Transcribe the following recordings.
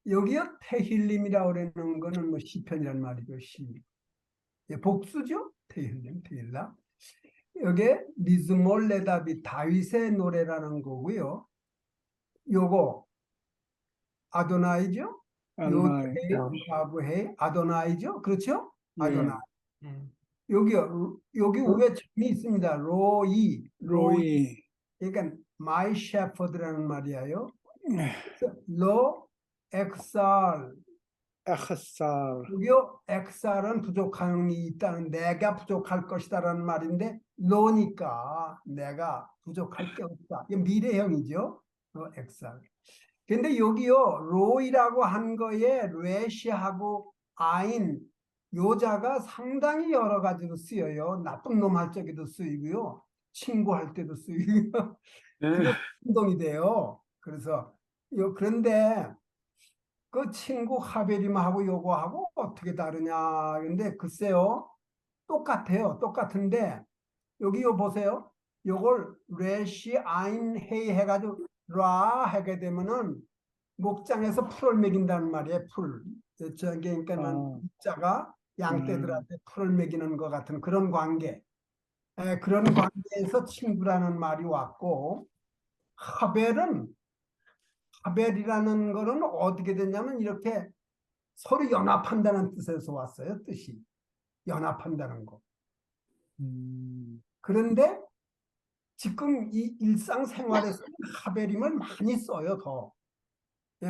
여기요 테힐림이라고 그러는 거는 뭐 시편이란 말이죠. 시. 예, 복수죠. 테힐림, 테힐라. 여기에 미즈몰레답이 다윗의 노래라는 거고요. 요거 아도나이죠. 아도나이. 요드헤이 바브헤이 아도나이죠. 그렇죠? 아도나이. 예. 여기요. 여기 위에 점이 있습니다. 로이, 로이. 로이. 그러니까 my shepherd라는 말이에요. 예. 로 엑살. 아하살. 여기요. 엑살은 부족함이 있다는 내가 부족할 것이다라는 말인데 로니까 내가 부족할 게 없다. 이게 미래형이죠. 엑살. 근데 여기요 로이라고 한 거에 레시하고 아인 요자가 상당히 여러 가지로 쓰여요. 나쁜 놈 할 적에도 쓰이고요. 친구 할 때도 쓰이고요. 예. 그래서 행동이 돼요. 그래서 그런데 그 친구 하베림하고 요거하고 어떻게 다르냐. 근데 글쎄요. 똑같아요. 똑같은데 여기 요 보세요. 요걸 레시 아인 헤이 해가지고 라 하게 되면은 목장에서 풀을 먹인다는 말이에요. 풀. 저게 그러니까는 아, 자가 음. 양떼들한테 풀을 먹이는 것 같은 그런 관계. 그런 관계에서 친구라는 말이 왔고 하벨은 하벨이라는 거는 어떻게 됐냐면 이렇게 서로 연합한다는 뜻에서 왔어요. 뜻이 연합한다는 거. 음. 그런데 지금 이 일상생활에서 하벨임을 많이 써요. 더.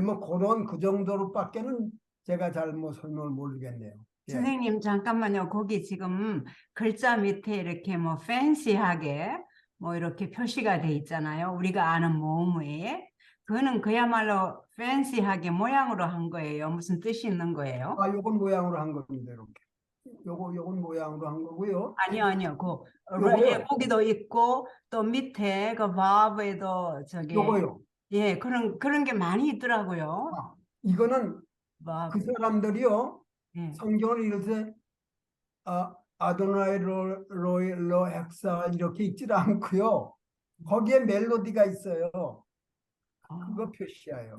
뭐 그런 그 정도로밖에는 제가 잘 뭐 설명을 모르겠네요. 예. 선생님, 잠깐만요. 거기 지금 글자 밑에 이렇게 뭐 팬시하게 뭐 이렇게 표시가 돼 있잖아요. 우리가 아는 모음에. 그거는 그야말로 팬시하게 모양으로 한 거예요. 무슨 뜻이 있는 거예요? 요건 모양으로 한 겁니다. 이렇게. 요건 모양으로 한 거고요. 아니요, 아니요. 예, 요거요. 거기도 있고 또 밑에 그 바브에도 저기 요거요. 예, 그런 게 많이 있더라고요. 이거는 그 바브. 사람들이요. 예. 성경을 읽을 때 아도나이 로 엑사 이렇게 읽지도 않고요. 거기에 멜로디가 있어요. 그거 어, 표시해요.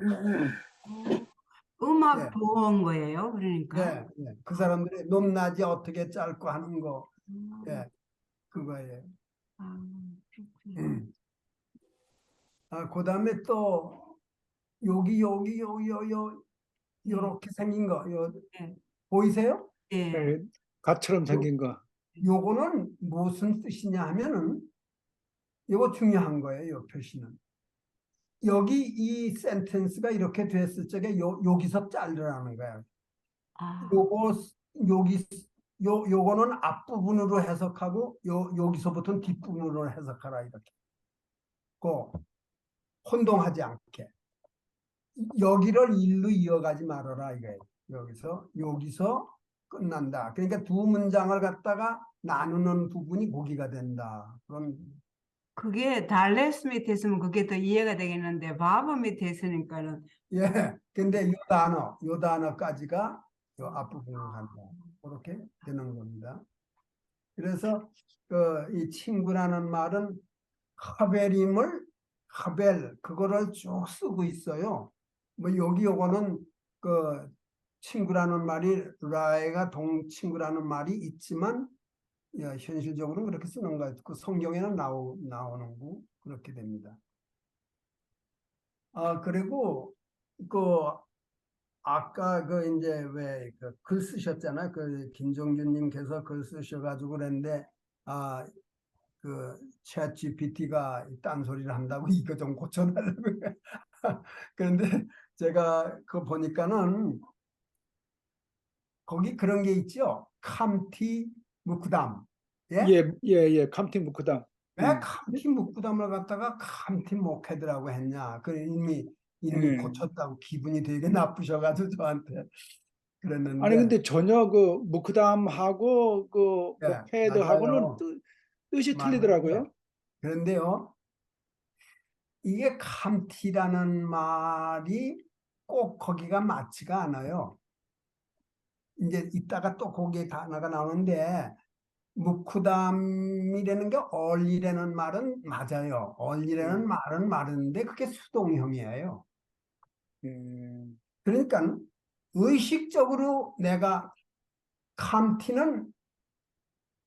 음악 예. 보호한 거예요. 그러니까. 예. 예. 그 사람들이 높낮이 어떻게 짧고 하는 거. 음, 예. 그거예요. 아, 그렇구나. 음. 그다음에 또 여기 예, 요렇게 생긴 거 예, 보이세요? 예. 예. 갓처럼 요, 생긴 거. 요거는 무슨 뜻이냐 하면은 요거 중요한 거예요. 요 표시는. 여기 이 센텐스가 이렇게 됐을 적에 여기서 자르라는 거예요. 아, 요거 여기 요거는 앞부분으로 해석하고 여기서부터는 뒷부분으로 해석하라 이렇게. 혼동하지 않게. 여기를 일로 이어가지 말아라 이거예요. 여기서 끝난다. 그러니까 두 문장을 갖다가 나누는 부분이 고기가 된다. 그런 그게 달레스 밑에 있으면 그게 더 이해가 되겠는데 바브 밑에 있으니까는 예. 근데 요 단어까지가 요 앞부분을 간다. 그렇게 되는 겁니다. 그래서 이 친구라는 말은 하벨임을 하벨 그거를 쭉 쓰고 있어요. 뭐 여기 요거는 그 친구라는 말이 라에가 동친구라는 말이 있지만 현실적으로는 그렇게 쓰는 거예요. 그 성경에는 나오는 거 그렇게 됩니다. 그리고 그 아까 그 이제 왜 그 글 쓰셨잖아요. 그 김종균님께서 글 쓰셔가지고 그랬는데 그 챗 GPT가 딴소리를 한다고 이거 좀 고쳐달라고 그런데 제가 그 보니까는 거기 그런 게 있죠. 캄티 묵담. 예? 예, 예, 예. 감팅 무크담. 왜 캄티 묵담을 갖다가 캄티 목회드라고 했냐. 그 이미 예. 고쳤다고 기분이 되게 나쁘셔가지고 저한테 아니 그랬는데 근데 전혀 그 무크담하고 그 예, 목패드하고는 맞아요. 뜻이 맞는데 틀리더라고요. 그런데요. 이게 캄티라는 말이 꼭 거기가 맞지가 않아요. 이제 이따가 또 거기에 단어가 나오는데 무쿠담이라는 게 얼리라는 말은 맞아요. 얼리라는 예. 말은 맞는데 그게 수동형이에요. 예. 그러니까 의식적으로 내가 캄티는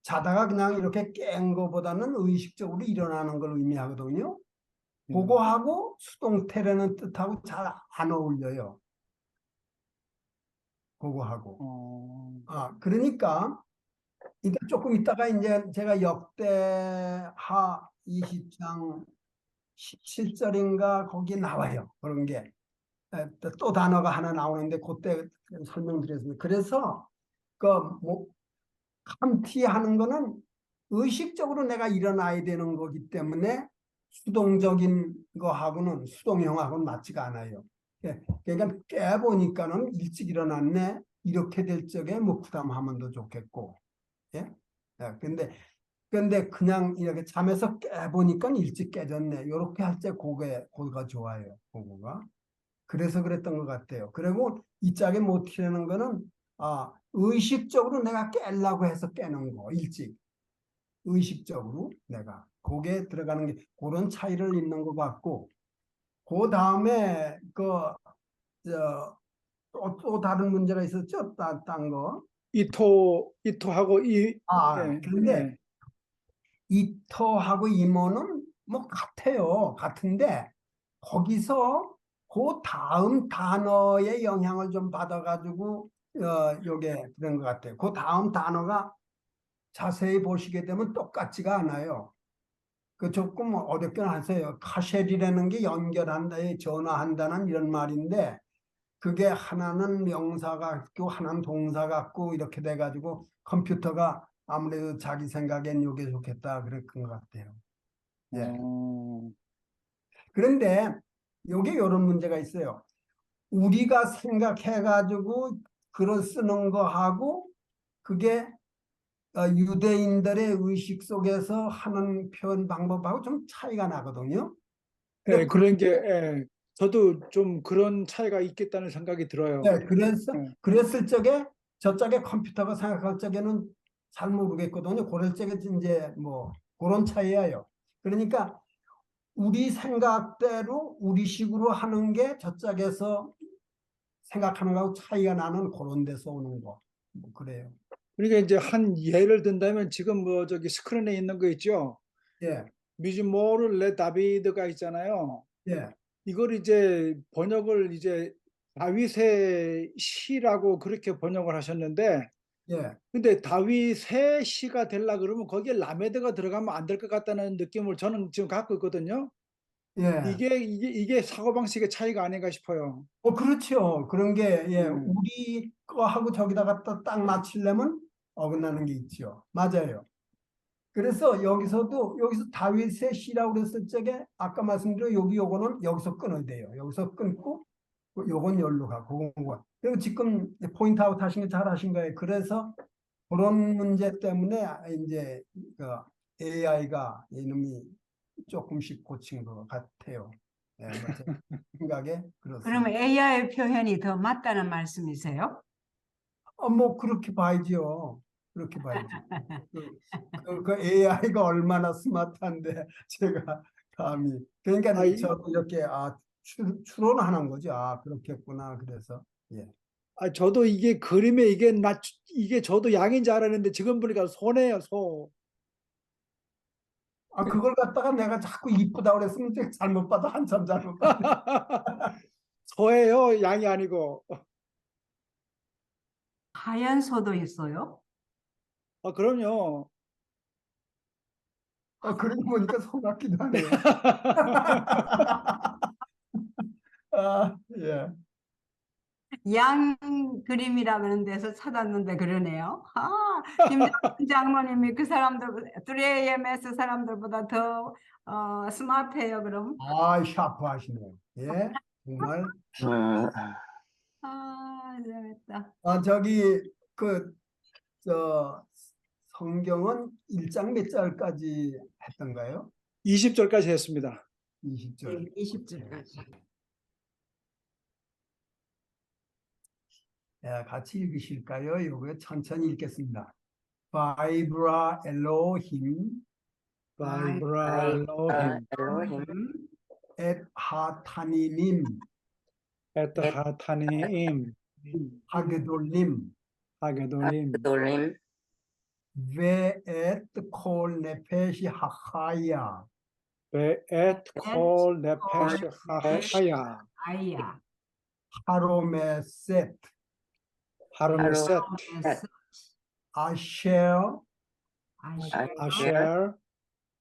자다가 그냥 이렇게 깬 거보다는 의식적으로 일어나는 걸 의미하거든요. 그거하고 수동태라는 뜻하고 잘 안 어울려요. 그거하고. 그러니까 이게 조금 있다가 이제 제가 역대하 20장 17절인가 거기 나와요. 그런 게. 또 단어가 하나 나오는데 그때 설명드렸습니다. 그래서 뭐 함티하는 거는 의식적으로 내가 일어나야 되는 거기 때문에 수동적인 거하고는 수동형하고는 맞지가 않아요. 그러니까 깨보니까는 일찍 일어났네. 이렇게 될 적에 뭐 부담하면 더 좋겠고. 예? 근데 그냥 이렇게 잠에서 깨보니까 일찍 깨졌네. 이렇게 할 때 그거가 좋아요. 그거가. 그래서 그랬던 것 같아요. 그리고 이 짝에 못 튀는 거는 의식적으로 내가 깨려고 해서 깨는 거 일찍 의식적으로 내가 거기에 들어가는 게 그런 차이를 있는 것 같고 그 다음에 또 다른 문제가 있었죠. 딴 거. 이토하고 예, 그런데 예. 이터하고 이모는 뭐 같은데 거기서 그 다음 단어의 영향을 좀 받아가지고 요게 그런 것 같아요. 그 다음 단어가 자세히 보시게 되면 똑같지가 않아요. 그 조금 어렵긴 하세요. 카쉘이라는 게 연결한다, 전화한다는 이런 말인데 그게 하나는 명사 같고 하나는 동사 같고 이렇게 돼가지고 컴퓨터가 아무래도 자기 생각엔 요게 좋겠다 그랬던 것 같아요. 예. 어, 그런데 요게 이런 문제가 있어요. 우리가 생각해가지고 글을 쓰는 거하고 그게 유대인들의 의식 속에서 하는 표현 방법하고 좀 차이가 나거든요. 근데 예, 그런 게 저도 좀 그런 차이가 있겠다는 생각이 들어요. 예. 그랬을 적에 저쪽에 컴퓨터가 생각할 적에는 잘 모르겠거든요. 그럴 적에 이제 뭐 그런 차이예요. 그러니까 우리 생각대로 우리식으로 하는 게 저쪽에서 생각하는 거하고 차이가 나는 그런 데서 오는 거. 뭐 그래요. 그러니까 이제 한 예를 든다면 지금 뭐 저기 스크린에 있는 거 있죠. 예, 미즈모르 레 다비드가 있잖아요. 예, 이걸 이제 번역을 이제 다윗의 시라고 그렇게 번역을 하셨는데, 예, 근데 다윗의 시가 되려 그러면 거기에 라메드가 들어가면 안 될 것 같다는 느낌을 저는 지금 갖고 있거든요. 예. 이게 사고방식의 차이가 아닌가 싶어요. 그렇죠. 그런 게, 예, 네. 우리 거하고 저기다가 또 딱 맞추려면 어긋나는 게 있죠. 맞아요. 그래서 여기서 다윗의 시라고 그랬을 적에 아까 말씀드린 요거는 여기서 끊어야 돼요. 여기서 끊고 요건 열로 가고 그건. 그리고 지금 포인트 아웃 하신 게 잘 하신 거예요. 그래서 그런 문제 때문에 이제 AI가 이놈이 조금씩 고친 것 같아요. 예, 뭐제 생각에 그러면 그렇습니다. AI 표현이 더 맞다는 말씀이세요? 뭐 그렇게 봐야죠. 그렇게 봐야죠. 그 AI가 얼마나 스마트한데 제가 감히 그러니까 아, 저 이렇게 추론하는 거죠. 그렇겠구나. 그래서 예. 저도 이게 그림에 이게 저도 양인 줄 알았는데 지금 보니까 소네요, 소. 그걸 갖다가 내가 자꾸 이쁘다 그랬으면 제가 잘못 봐도 한참 잘못 봤네. 소예요, 양이 아니고. 하얀 소도 있어요? 그럼요. 그러고 보니까 소 같기도 하네요. 예. 양 그림이라 그런 데서 찾았는데 그러네요. 김정은 장로님이 그 사람들 3AMS 사람들보다 더 스마트해요, 그럼. 샤프하시네요. 예. 정말. 재밌다. 저기 저 성경은 1장 몇 절까지 했던가요? 20절까지 했습니다. 20절. 20절까지. 같이 읽으실까요? 이거 천천히 읽겠습니다. 바이브라 엘로힘 바이브라 엘로힘 엣 하타니님 et hatanim 하게돌림, hagedolim 돌림, ואת כל נפש החיה, ve'et kol nefesh hachaya 아이야. 하로메셋, harumeset 아셰, asher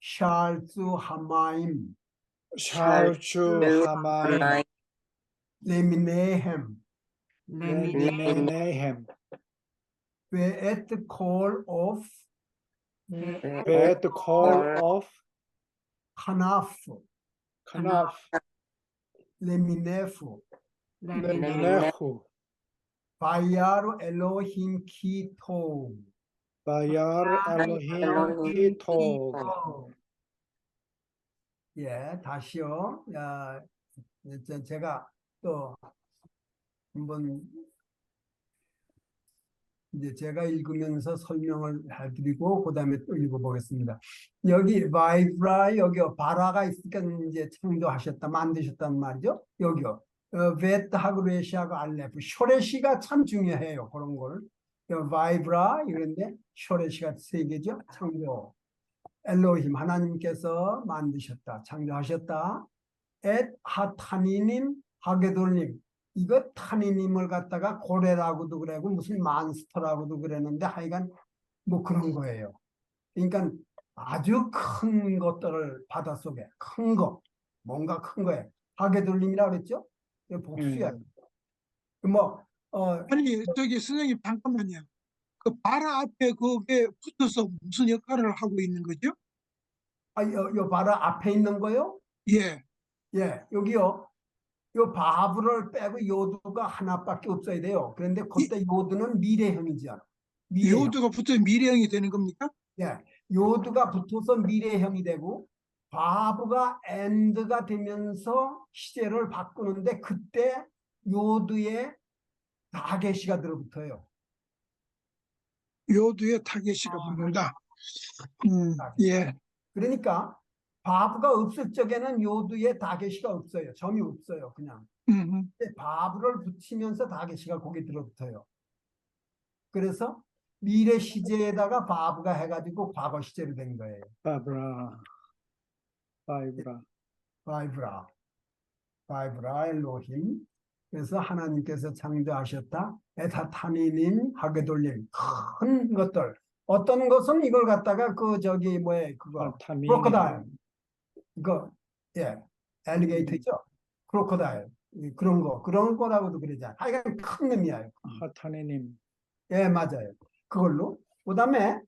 샬주 하마임, shalchu hamaim 레미네헴, leminehem ואת כל עוף ve'et kol of חנף, kanaf 레미네프, leminehu 바야로 엘로힘 키토. bayar Elohim kitov. 예, 다시요. 제가 또 한번 이제 제가 읽으면서 설명을 해드리고 그다음에 또 읽어보겠습니다. 여기 바이브라 여기 바라가 있으니까 이제 창조하셨다 만드셨단 말이죠. 여기요. 베트하고 레시하고 알레프 쇼레시가 참 중요해요. 그런 걸. 바이브라 이런데 쇼레시가 세 개죠. 창조. 엘로힘 하나님께서 만드셨다. 창조하셨다. 엣 하타니님 하게돌님 이거 타니님을 갖다가 고래라고도 그러고 무슨 몬스터라고도 그랬는데 하여간 뭐 그런 거예요. 그러니까 아주 큰 것들을 바닷속에 큰 거, 뭔가 큰 거예요. 하게돌림이라고 그랬죠? 이거 복수야. 아니, 저기 선생님 잠깐만요. 그 바라 앞에 그게 붙어서 무슨 역할을 하고 있는 거죠? 요 바로 앞에 있는 거요? 예. 예, 여기요. 요 바브를 빼고 요두가 하나밖에 없어야 돼요. 그런데 그때 요두는 미래형이죠. 미래형. 요두가 붙어 미래형이 되는 겁니까? 예, 요두가 붙어서 미래형이 되고 바브가 엔드가 되면서 시제를 바꾸는데 그때 요두에 다게시가 들어붙어요. 요두에 타겟이가 붙는다. 예. 그러니까 바브가 없을 적에는 요두에 다게시가 없어요. 점이 없어요. 그냥. 근데 바브를 붙이면서 다게시가 거기 들어붙어요. 그래서 미래 시제에다가 바브가 해가지고 과거 시제로 된 거예요. 바브라 바이브라 엘로힘. 그래서 하나님께서 창조하셨다. 에타타니님 하게돌림. 큰 것들. 어떤 것은 이걸 갖다가 그거 하타님. 크로커다일. 엘리게이터죠. 크로커다일. 그런 거라고도 그러잖아요. 하여간 큰 놈이에요. 하타니님 예, 맞아요. 그걸로. 그 다음에,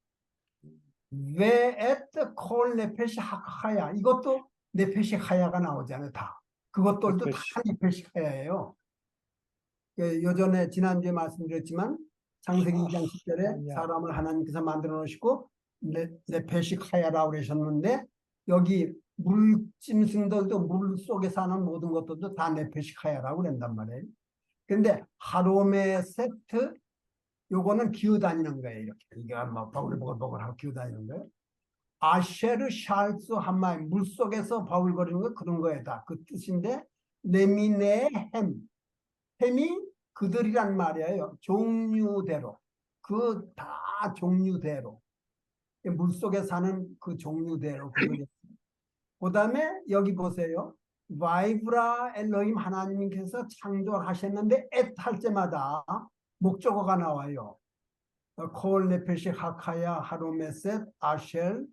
베에트 콜 네페시 하야. 이것도 네페시 하야가 나오잖아요, 다. 그것들도 다 네페시 하야예요. 요전에, 지난주에 말씀드렸지만, 창세기 2장 10절에 사람을 하나님께서 만들어 놓으시고, 네페시 하야라고 그러셨는데, 여기 물짐승들도 물 속에 사는 모든 것들도 다 네페시 하야라고 그런단 말이에요. 근데 하롬의 세트, 요거는 기어다니는 거예요. 이렇게. 이게 뭐 버글버글버글하고 기어다니는 거예요. 아쉐르 샬스 한마이 물속에서 버글거리는 거 그런 거에다. 그 뜻인데 레미네 햄이 그들이란 말이에요. 종류대로. 그 다 종류대로. 물속에 사는 그 종류대로. 그 다음에 여기 보세요. 바이브라 엘로힘 하나님께서 창조하셨는데 엣 할 때마다 목적어가 나와요. 콜 네페시 하카야 하로메셋 아쉘.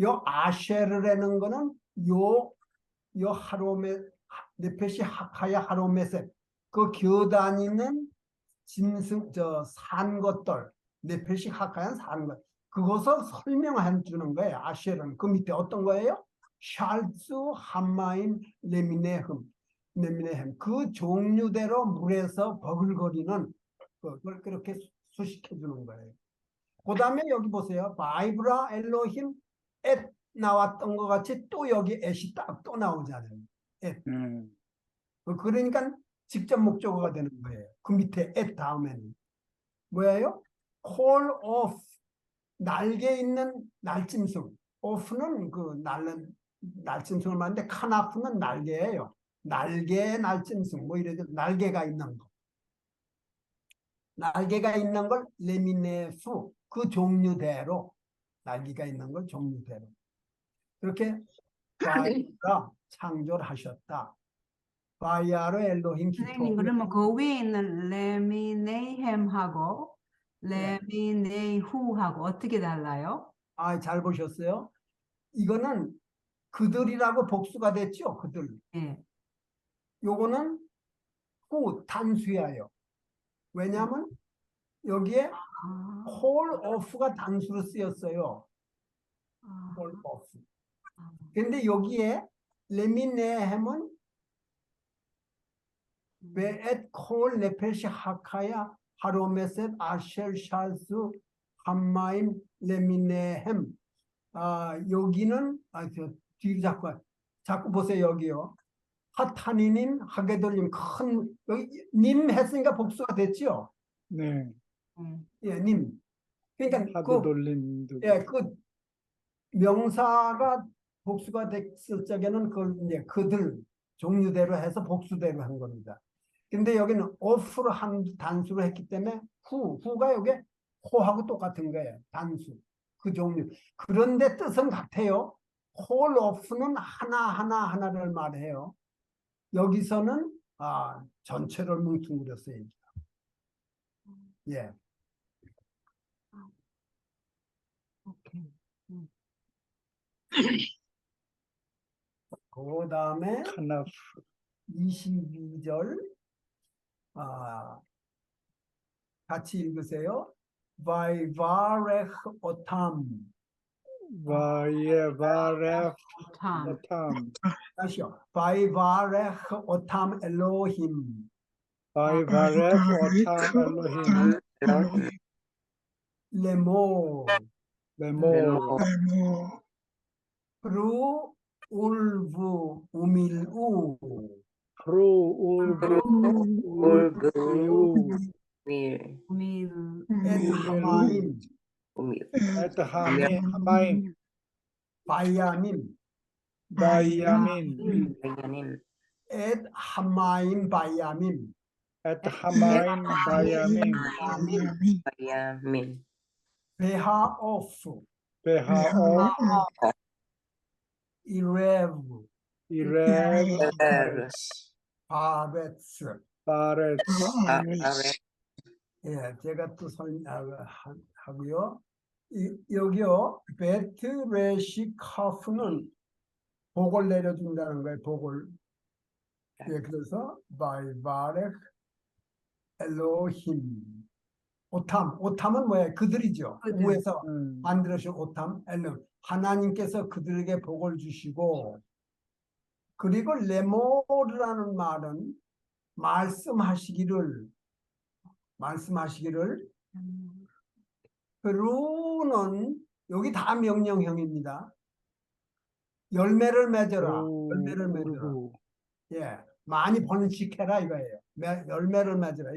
요 아쉘이라는 거는 요 하로메 네페시 하카야 하로메셋 그 겨다니는 짐승 산 것들 네페시 하카야 산 것 그것을 설명해 주는 거예요. 아쉘은 그 밑에 어떤 거예요? 샬츠 함마임 레미네흠 그 종류대로 물에서 버글거리는 그걸 그렇게 수식해 주는 거예요. 그 다음에 여기 보세요. 바이브라 엘로힘 엣 나왔던 것 같이 또 여기 엣이 딱 또 나오잖아요. 엣. 그러니까 직접 목적어가 되는 거예요. 그 밑에 엣 다음에는 뭐예요? call off 날개 있는 날짐승. off는 그 날은 날짐승을 말하는데 카나프는 날개예요. 날개, 날짐승, 뭐 이래도 날개가 있는 거. 날개가 있는 걸 레미네프, 그 종류대로, 날개가 있는 걸 종류대로. 그렇게 바야가 창조를 하셨다. 바야로 엘로힘 선생님, 기토브. 그러면 그 위에 있는 레미네햄하고 네. 레미네후하고 어떻게 달라요? 아, 잘 보셨어요? 이거는 그들이라고 복수가 됐죠, 그들. 예. 요거는 후, 단수예요. 왜냐하면 여기에 아, 홀 오프가 단수로 쓰였어요. 아, 홀 오프. 아. 근데 여기에 레미네햄은 베엣 콜 네페시 하카야 하로메셋 아쉘 샬스 함마임 레미네햄. 아, 여기는 저 뒤로 자꾸 보세요. 여기요. 하타니님, 하게돌님, 큰 여기 님 했으니까 복수가 됐죠. 네. 예, 님. 그러니까 하도 돌림도. 예, 그 명사가 복수가 됐을 적에는 그걸 이제 그들 종류대로 해서 복수대로 한 겁니다. 근데 여기는 off로 한 단수로 했기 때문에 후가 여기 호하고 똑같은 거예요. 단수. 그 종류. 그런데 뜻은 같아요. whole off는 하나를 말해요. 여기서는 전체를 뭉뚱그려 써야죠. 예. 오케이. 그 다음에 카나프. 22절 같이 읽으세요. 바이바레흐 오탐. 바예바레프 참. 오탐. 다시요. 바이바레흐 오탐 엘로힘. 바이바레프 오탐 엘로힘. 레모. 레모. 프루 울부 우밀우. 프루 울브 우유. 우밀. 에드하마임. 에드하미 하마임. 바야민. 바야민. 에드하마임 바야민. 에드하마임 바야민. 베하오프. 베하오 이레브. 이레브 바베츠. 바레츠. 예, 제가 또 하고요. 여기요, 베트레시카프는 복을 내려준다는 거예요, 복을. 예, 그래서 바이바렉 엘로힘. 오탐은 뭐예요? 그들이죠. 그들. 우에서 만들어진 오탐, 엘로. 하나님께서 그들에게 복을 주시고, 그리고 레모르라는 말은 말씀하시기를 루는 여기 다 명령형입니다. 열매를 맺어라. 열매를 맺어라. 울부. 예, 많이 번식해라 이거예요. 열매를 맺어라.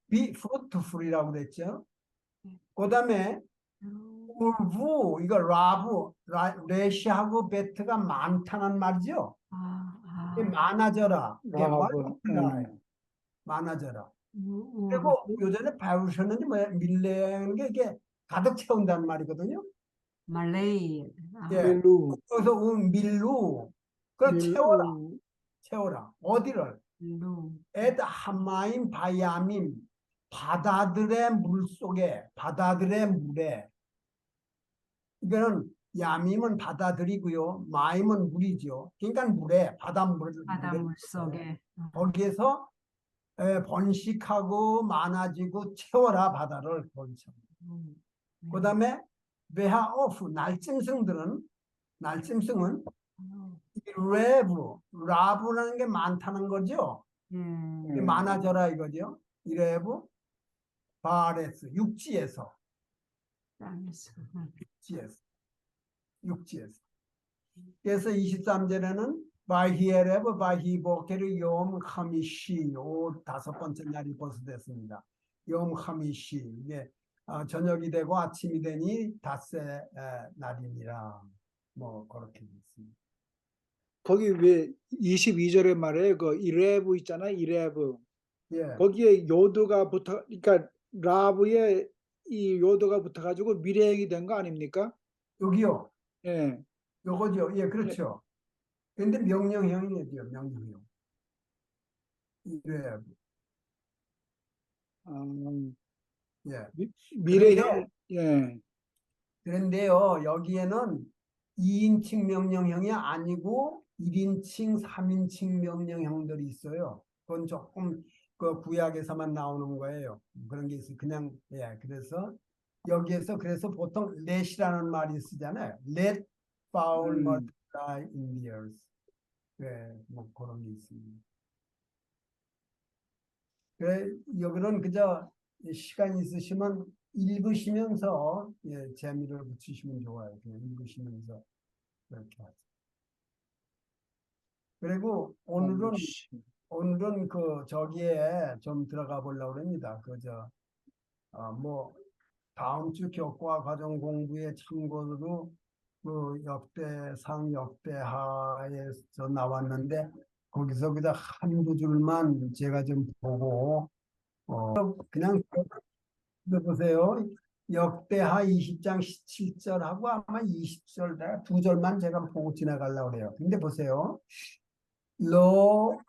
be fruitful이라고 그랬죠. 그다음에 울부 이거 레시하고 베트가 많다는 말이죠. 많아져라. 이게 라브. 많아져라. 그리고 요전에 배우셨는지 뭐야 밀레는 게 이게 가득 채운다는 말이거든요. 말레이. 예. 밀루. 그래서 밀루 그걸 채워라. 어디를? 밀루. 에드 하마임 바야민 바다들의 물 속에 바다들의 물에 이거는 야밈은 바다들이고요. 마임은 물이죠. 그러니까 물에 바닷물 속에. 거기에서 번식하고 많아지고 채워라 바다를 거기서. 그다음에 베하오프 날짐승은 라브라는 게 많다는 거죠. 많아져라 이거죠. 이레브 바레스 육지에서. 그래서 23절에는 바히에레브 바히보케르 욤 하미시 다섯 번째 날이 벌써 됐습니다. 욤 하미시 이게 저녁이 되고 아침이 되니 닷새 날이니라 뭐 그렇게 됐습니다. 거기 왜 22절에 말해 그 이레브 있잖아, 이레브. 예, 거기에 요도가 붙어, 그러니까 라브에 이 요도가 붙어가지고 미래행이 된 거 아닙니까? 여기요. 예. 요거죠. 예, 예. 그렇죠. 근데 명령형이죠, 명령형. 이래, 아, 예. 미래형, 예. 그런데요, 여기에는 2인칭 명령형이 아니고 1인칭, 3인칭 명령형들이 있어요. 그건 조금 그 구약에서만 나오는 거예요. 그런 게 있어요. 그냥, 예. 그래서 여기에서 그래서 보통 let이라는 말이 쓰잖아요. let fowl 음, multiply in the earth. 네, 뭐 그런 게 있습니다. 그래, 여기는 그저 시간 있으시면 읽으시면서 예, 재미를 붙이시면 좋아요. 그냥 읽으시면서 그렇게 하세요. 그리고 씨. 오늘은 그 저기에 좀 들어가 보려고 합니다. 그저 뭐 다음 주 교과 과정 공부에 참고로 그 역대상 역대하에서 나왔는데 거기서 그냥 한두 줄만 제가 좀 보고 그냥 보세요. 역대하 20장 17절하고 아마 20절 내가 두 절만 제가 보고 지나가려고 해요. 근데 보세요. 로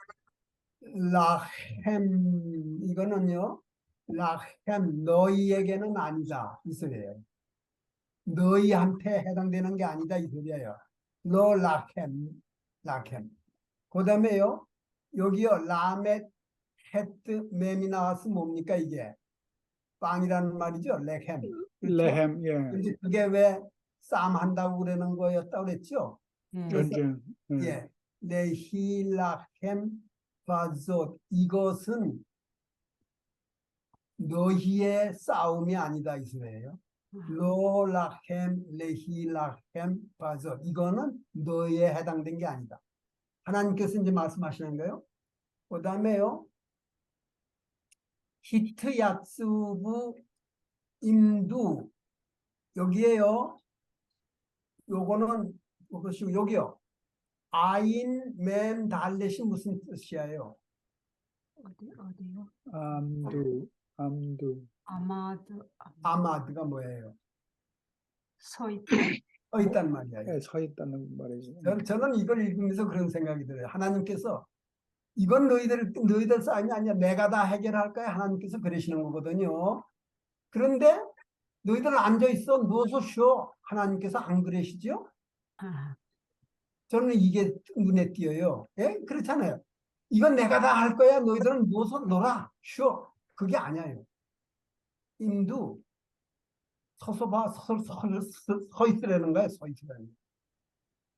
라헴 이거는요. 라헴 너희에게는 아니다 이 소리예요. 너희한테 해당되는 게 아니다 이 소리예요. 로 라헴. 그다음에요. 여기요. 라멧 헤트 맴이 나와서 뭡니까 이게? 빵이라는 말이죠. 레헴. 그렇죠? 레헴, 예. 근데 그게 왜 쌈 한다고 그러는 거였다고 그랬죠? 예. 그래서 전쟁, 예. 예, 레힐라헴 바zott 이것은 너희의 싸움이 아니다 이 소리예요. 로라헴 레힐라헴 바zott 이거는 너희에 해당된 게 아니다. 하나님께서 이제 말씀하시는 거예요. 그다음에요. 히트 야스부 임두 여기에요. 요거는 그것이 여기요. 아인 맴 달렛이 무슨 뜻이에요? 어디요? 암두. 아마도 아마드가 뭐예요? 서 있다. 있단 말이에요. 예, 서 있다는 말이죠. 저는 이걸 읽으면서 그런 생각이 들어요. 하나님께서 이건 너희들 싸움이 아니야. 내가 다 해결할 거야. 하나님께서 그러시는 거거든요. 그런데 너희들은 앉아 있어. 누워서 쉬어. 하나님께서 안 그러시죠? 아, 저는 이게 눈에 띄어요. 예? 그렇잖아요. 이건 내가 다 할 거야. 너희들은 누워서 놀아. 쉬어. 그게 아니에요. 임도 서서 봐. 서 있으라는 거야. 서 있으라는 거야.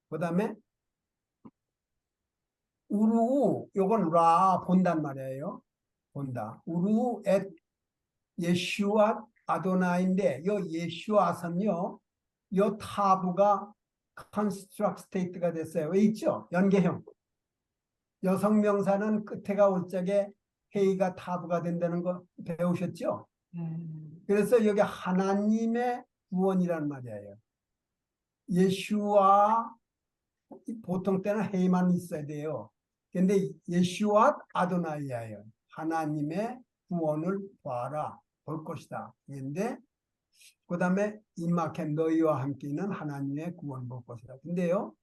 그 다음에 우루 요건 라 본단 말이에요. 본다. 우루 엣 예슈아 아도나인데 요 예슈아선요. 요 타부가 컨스트럭트 스테이트가 됐어요. 왜 있죠? 연계형. 여성 명사는 끝에가 올 적에 헤이가 타부가 된다는 거 배우셨죠? 예. 그래서 여기 하나님의 구원이란 말이에요. 예슈아 보통 때는 헤이만 있어야 돼요. 근데 예슈아 아도나이예요. 하나님의 구원을 봐라. 볼 것이다. 근데 그 다음에 임마켄 너희와 함께는 하나님의 구원 볼 것이다. 근데요.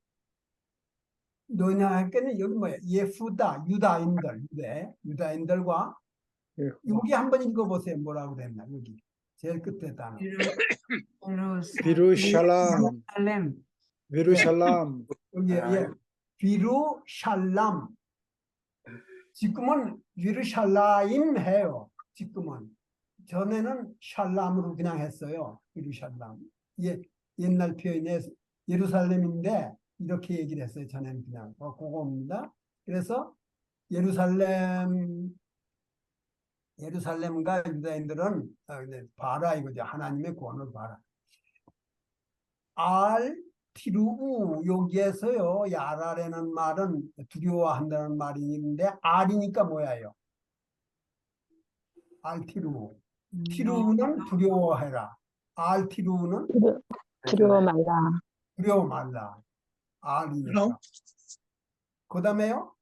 너희와 함께는 여기 뭐야? 예후다 유다인들과 예. 여기 한번 읽어보세요. 뭐라고 됐나 여기 제일 끝에 단어. 비루샬람, 예루살렘. 비루샬람. 여기 예 비루샬람. 지금은 예루살렘 해요. 지금은 전에는 샬람으로 그냥 했어요. 예루살렘. 예, 옛날 표현에 예루살렘인데 이렇게 얘기를 했어요. 전에는 그냥 그거입니다. 그래서 예루살렘과 유다인들은 봐라 이거죠. 하나님의 구원을 봐라. 티루우 여기에서요. 야라라는 말은 두려워한다는 말이 있는데 알이니까 뭐야요? 알티루우. 티루우는 두려워해라. 알티루우는 두려워 말라. 두려워 말라. 그럼 알이니까. 그 다음에요.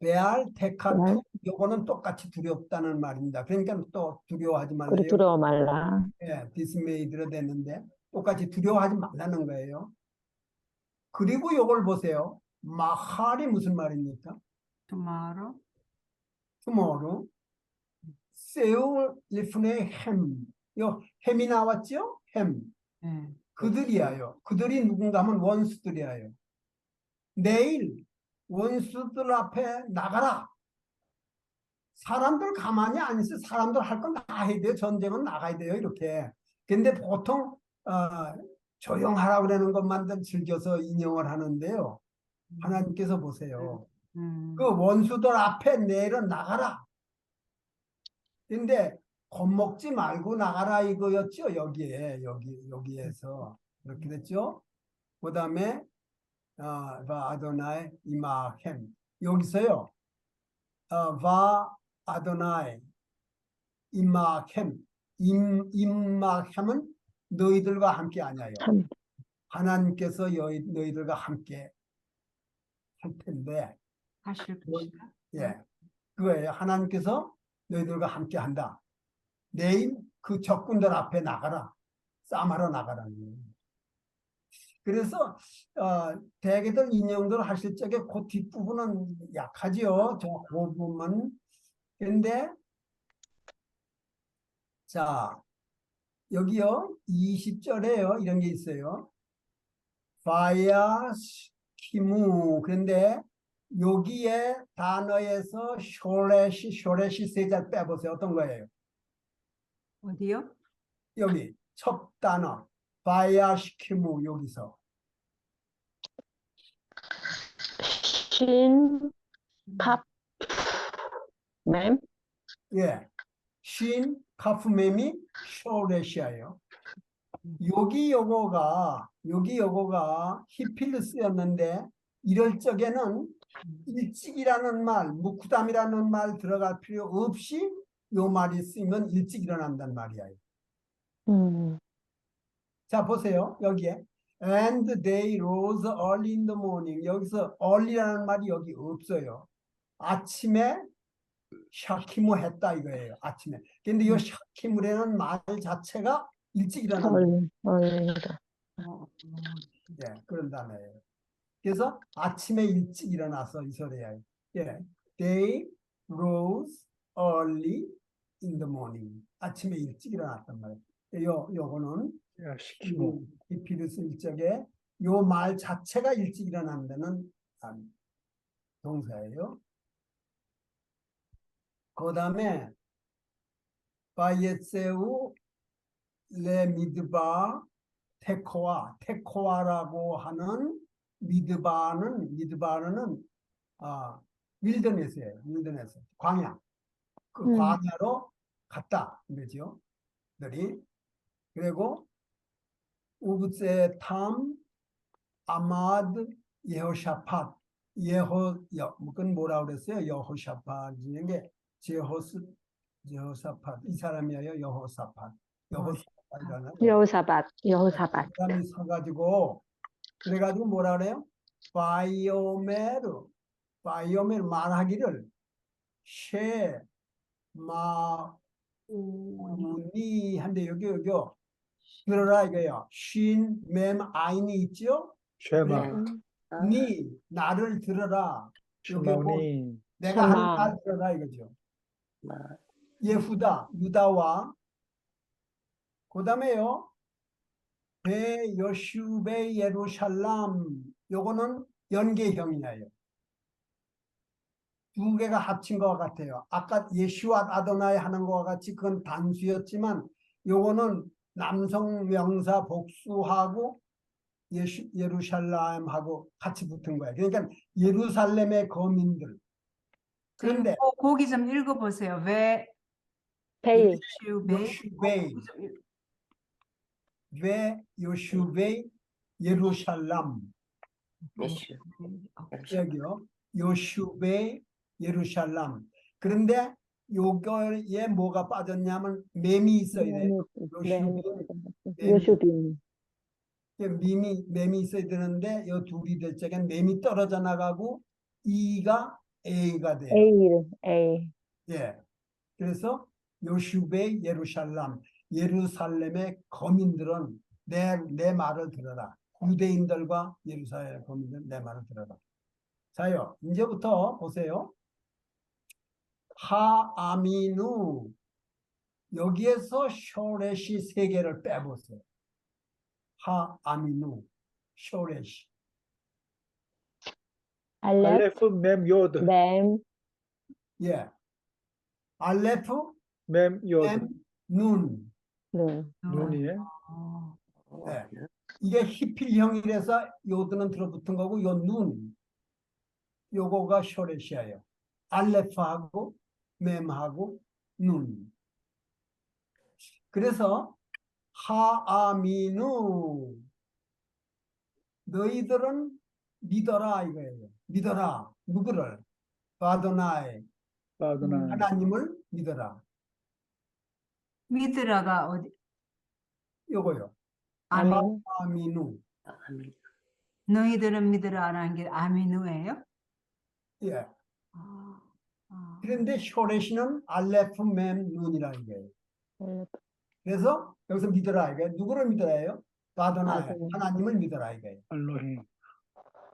베알 네. 테카투 요거는 똑같이 두렵다는 말입니다. 그러니까 또 두려워하지 그리 말래요. 두려워 말라. 예, 디스메이드로 됐는데 똑같이 두려워하지 말라는 거예요. 그리고 요걸 보세요. 마할이 무슨 말입니까? tomorrow. tomorrow. 세울 리프네 햄. 요 햄이 나왔죠? 햄. 예. 그들이야요. 그들이 누군가 하면 원수들이야요. 내일 원수들 앞에 나가라. 사람들 가만히 안 있어. 사람들 할 건 다 해야 돼요. 전쟁은 나가야 돼요. 이렇게. 근데 보통 조용하라 그러는 것만 즐겨서 인용을 하는데요. 하나님께서 보세요. 그 원수들 앞에 내일은 나가라. 근데 겁먹지 말고 나가라 이거였죠. 여기에서 그렇게 됐죠. 그 다음에 바 아도나이 이마햄 여기서요. 바 아도나이 이마햄 임마햄은 너희들과 함께 아니에요. 참. 하나님께서 너희들과 함께 할 텐데, 하실 것이다. 예, 그거예요. 하나님께서 너희들과 함께 한다. 내일 그 적군들 앞에 나가라. 싸움하러 나가라는 거예요. 그래서 대개들 인용들 하실 적에 그 뒷부분은 약하지요. 저 부분만. 근데 자 여기요 20절에요 이런 게 있어요. 바야시키무. 그런데 여기에 단어에서 쇼렛이 세 자 빼보세요. 어떤 거예요? 어디요? 여기 첫 단어 바야시키무 여기서 신, 팝, 맴, 예, 신 카프mem이 쇼렛이에요. 여기 요거가 히필루스였는데 이럴 적에는 일찍이라는 말, 무쿠담이라는 말 들어갈 필요 없이 요 말이 쓰이면 일찍 일어난단 말이에요. 자 보세요. 여기에 and they rose early in the morning. 여기서 early라는 말이 여기 없어요. 아침에 샤키무 했다 이거예요. 아침에. 근데 이 샤키무라는 말 자체가 일찍 일어난다. 얼리다. 예, 그런 단어예요. 그래서 아침에 일찍 일어나서 이 소리예요. 예, they rose early in the morning. 아침에 일찍 일어났단 말이에요. 요거는 야, 시키고. 이 필요 쓸 적에 요 말 자체가 일찍 일어난다는 동사예요. 그 다음에 바이에세우 레 미드바 테코아라고 하는 미드바는 윌더네스예요. 윌더네스 광야. 그 광야로 갔다 그러죠. 들이. 그리고 우브세 탐 아마드 예호샤팟 그건 뭐라 그랬어요? 여호샤팟이라는 게 여호사팟 이 사람이에요. 여호사팟이라는 여호사밧. 사람이 서가지고 그래가지고 뭐라 그래요? 바이오메르 말하기를 쉐마우니 한데 여기 들어라 이거요. 쉰, 맴, 아인이 있죠? 쉐마. 니 나를 들어라. 여기 쉐마오니. 내가 하는 쉐마. 말 들어라 이거죠. 유다와 그 다음에요. 배 여슈베 예루살렘 요거는 연계형이에요. 두 개가 합친 것 같아요. 아까 예슈와 아도나이 하는 것과 같이 그건 단수였지만 요거는 남성 명사 복수하고 예루살렘하고 같이 붙은 거예요. 그러니까 예루살렘의 거민들. 그런데 거기 좀 읽어보세요. 왜 베이. 요슈베 예루살렘 여기요. 요슈베 예루살렘. 그런데 요거에 뭐가 빠졌냐면 맴이 있어야 돼요. 요슈빈. 맴이 있어야 되는데 이 둘이 될 적엔 맴이 떨어져 나가고 이가 A가 돼요. A를, A. 예. 그래서 요슈베 예루살렘, 예루살렘의 거민들은 내 말을 들어라. 유대인들과 예루살렘 거민들 내 말을 들어라. 자요, 이제부터 보세요. 하아미누 여기에서 쇼렛이 세 개를 빼보세요. 하아미누 쇼렛이. 알렙, 알레프, mem요드 맴, 예. 알레프, mem요드 엠, 눈. 눈. 눈이에요. 어, 예. 이게 히필형이라서 요드는 들어붙은 거고 요 눈. 요거가 쇼렛이에요. 알레프하고 mem하고 눈. 그래서 하아미누 너희들은 믿어라 이거예요. 믿어라. 누구를? 아도나이 아도나이. 하나님을 믿어라. 미드라가 어디? 요거요. 아멘. 하아미누. 너희들은 믿으라라는 게 아미누예요? 예. 아, 아. 그런데 쇼레시는 알레프 mem눈이라 이거예요. 알렙, 그래서 여기서 믿어라 이거예요. 누구를 믿어라예요? 아도나이 아도나이. 하나님을 믿어라 이거예요. 알로힘.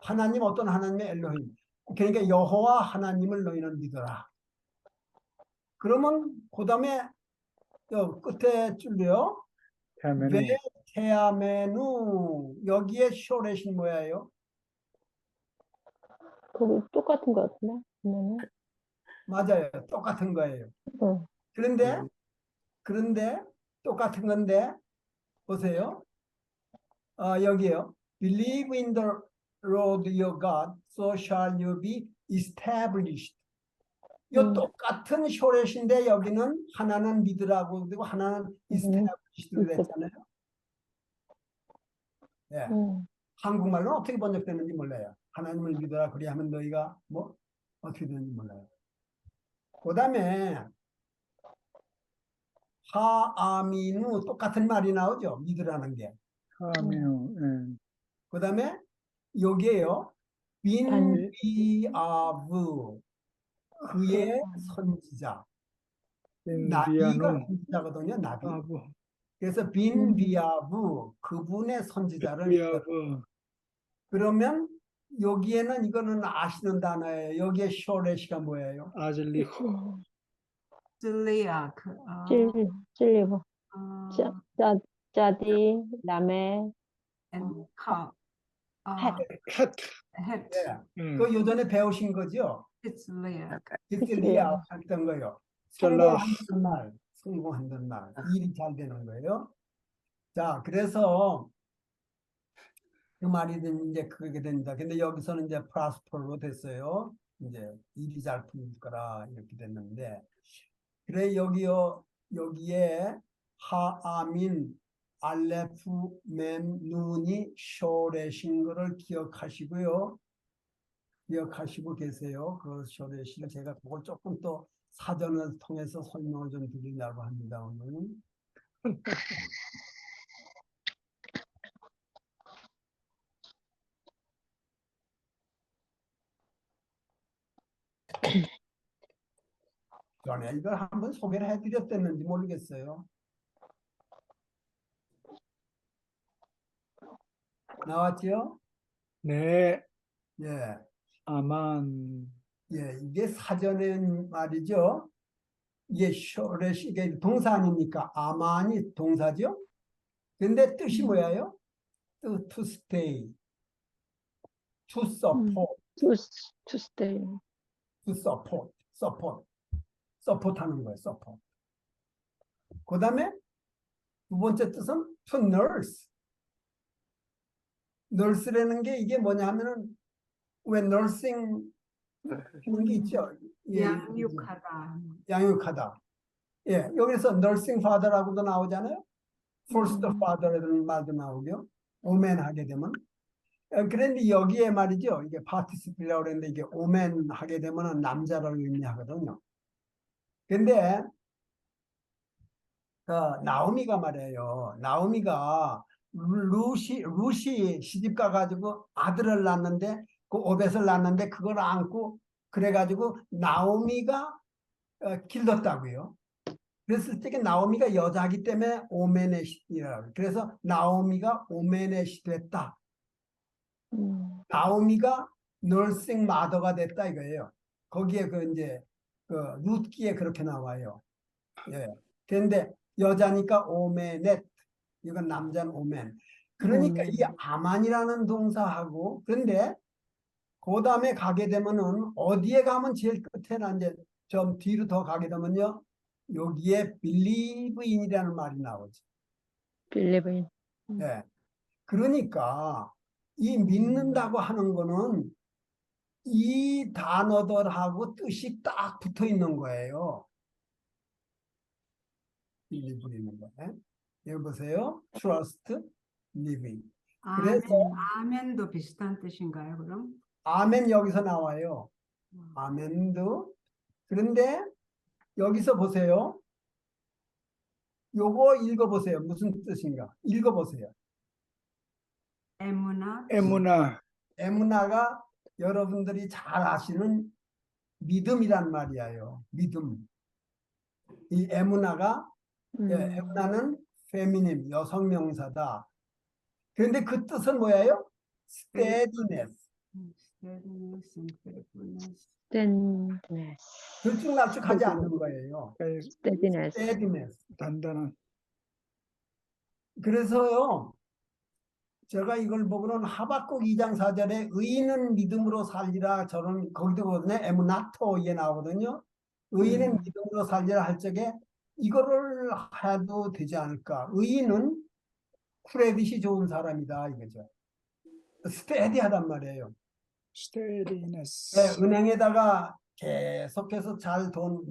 하나님 어떤 하나님의 엘로힘. 그러니까 여호와 하나님을 너희는 믿어라. 그러면 그다음에 끝에 줄요. 테메누. 베테아메누 여기에 쇼렛이 뭐예요? 거기 똑같은 것 같은데? 그러면은, 맞아요. 똑같은 거예요. 응. 그런데 똑같은 건데 보세요. 여기요. Believe in the Lord your God, so shall you be established. 이 똑같은 쇼렛인데 여기는 하나는 믿으라고 되고 하나는 established로 됐잖아요. 예. 한국말로는 어떻게 번역되는지 몰라요. 하나님을 믿어라 그리하면 너희가 뭐 어떻게 되는지 몰라요. 그다음에 하아미누 똑같은 말이 나오죠. 믿으라는 게. 하미누. 예. 그다음에 여기에요. 빈비아브 그의 선지자. 나비가 빈비아누. 선지자거든요. 나비. 아부. 그래서 빈비아브 그분의 선지자를 믿어라. 비아부. 그러면 여기에는 이거는 아시는 단어예요. 여기에 쇼레시가 뭐예요? 아즐리후. 찔리아크. 찔리버. 아, 짜디, 라메, and 카. 헷. 헷. 헷. 예. 음. 그 요전에 배우신 거죠? 찔리아. 히틀리아 했던 거요. 잘라. 성공한다는 말. 일이 잘 되는 거예요. 자, 그래서 그 말이 이제 그렇게 됩니다. 근데 여기서는 이제 프라스퍼로 됐어요. 이제 일이 잘 풀릴 거라 이렇게 됐는데 그래 여기에 하아민 알레프 mem눈이 쇼레신 거를 기억하시고 계세요. 그 쇼레신 제가 그걸 조금 또 사전을 통해서 설명을 좀 드리려고 합니다. 오늘은. 전에 이걸 한번 소개를 해드렸었는지 모르겠어요. 나왔죠? 네. 예. 아만. 예, 이게 사전에 말이죠. 이게 쇼렛이 이게 동사 아닙니까? 아만이 동사죠. 근데 뜻이 뭐예요? to stay, to support, to stay. to support 하는 거예요. support. 그 다음에 두 번째 뜻은 to nurse. nurse라는 게 이게 뭐냐 하면은 왜 nursing 하는 게 있죠. 예, 양육하다. 양육하다. 예, 여기서 nursing father라고도 나오잖아요. first father라는 말도 나오고요. 오멘 하게 되면. 그런데 여기에 말이죠. 이게 particip이라고 그랬는데 이게 오멘 하게 되면 남자를 의미하거든요. 근데 나오미가 말이에요. 나오미가 루시 시집 가가지고 아들을 낳는데 그 오벳을 낳는데 그걸 안고 그래가지고 나오미가 길렀다고요. 그랬을 때 나오미가 여자기 때문에 오메넷이라고. 그래서 나오미가 오메넷이 됐다. 나오미가 널싱 마더가 됐다 이거예요. 거기에 그 이제 그 룻기에 그렇게 나와요. 예. 그런데 여자니까 오메넷, 이건 남자는 오멘. 그러니까 이 아만이라는 동사하고, 그런데 그 다음에 가게 되면은 어디에 가면 제일 끝에나 이제 좀 뒤로 더 가게 되면요, 여기에 believe인이라는 말이 나오죠. 빌리브인. 예. 그러니까 이 믿는다고 하는 거는 이 단어들하고 뜻이 딱 붙어 있는 거예요. believe인 거. 예? 여기 보세요. trust, living. 그래서 아멘도 비슷한 뜻인가요, 그럼? 아멘 여기서 나와요. 아멘도. 그런데 여기서 보세요. 요거 읽어보세요. 무슨 뜻인가? 읽어보세요. 에무나, 에무나. 에무나가 여러분들이 잘 아시는 믿음이란 말이에요. 믿음. 이 에무나가 에무나는 페미닌 여성 명사다. 그런데 그 뜻은 뭐예요? steadiness. steadiness and faithfulness. 스탠드네스. 들쭉날쭉하지 않는 거예요. 스테디네스. steadiness. 단단한. 그래서요, 제가 이걸 보고는 하박국 2장 4절에 의인은 믿음으로 살리라, 저는 거기도 보거든요. 에무나토 이게 나오거든요. 의인은 믿음으로 살리라 할 적에 이거를 해도 되지 않을까. 의인은 크레딧이 좋은 사람이다 이거죠. 스테디하단 말이에요. 스테디네스. 네, 은행에다가 계속해서 잘 돈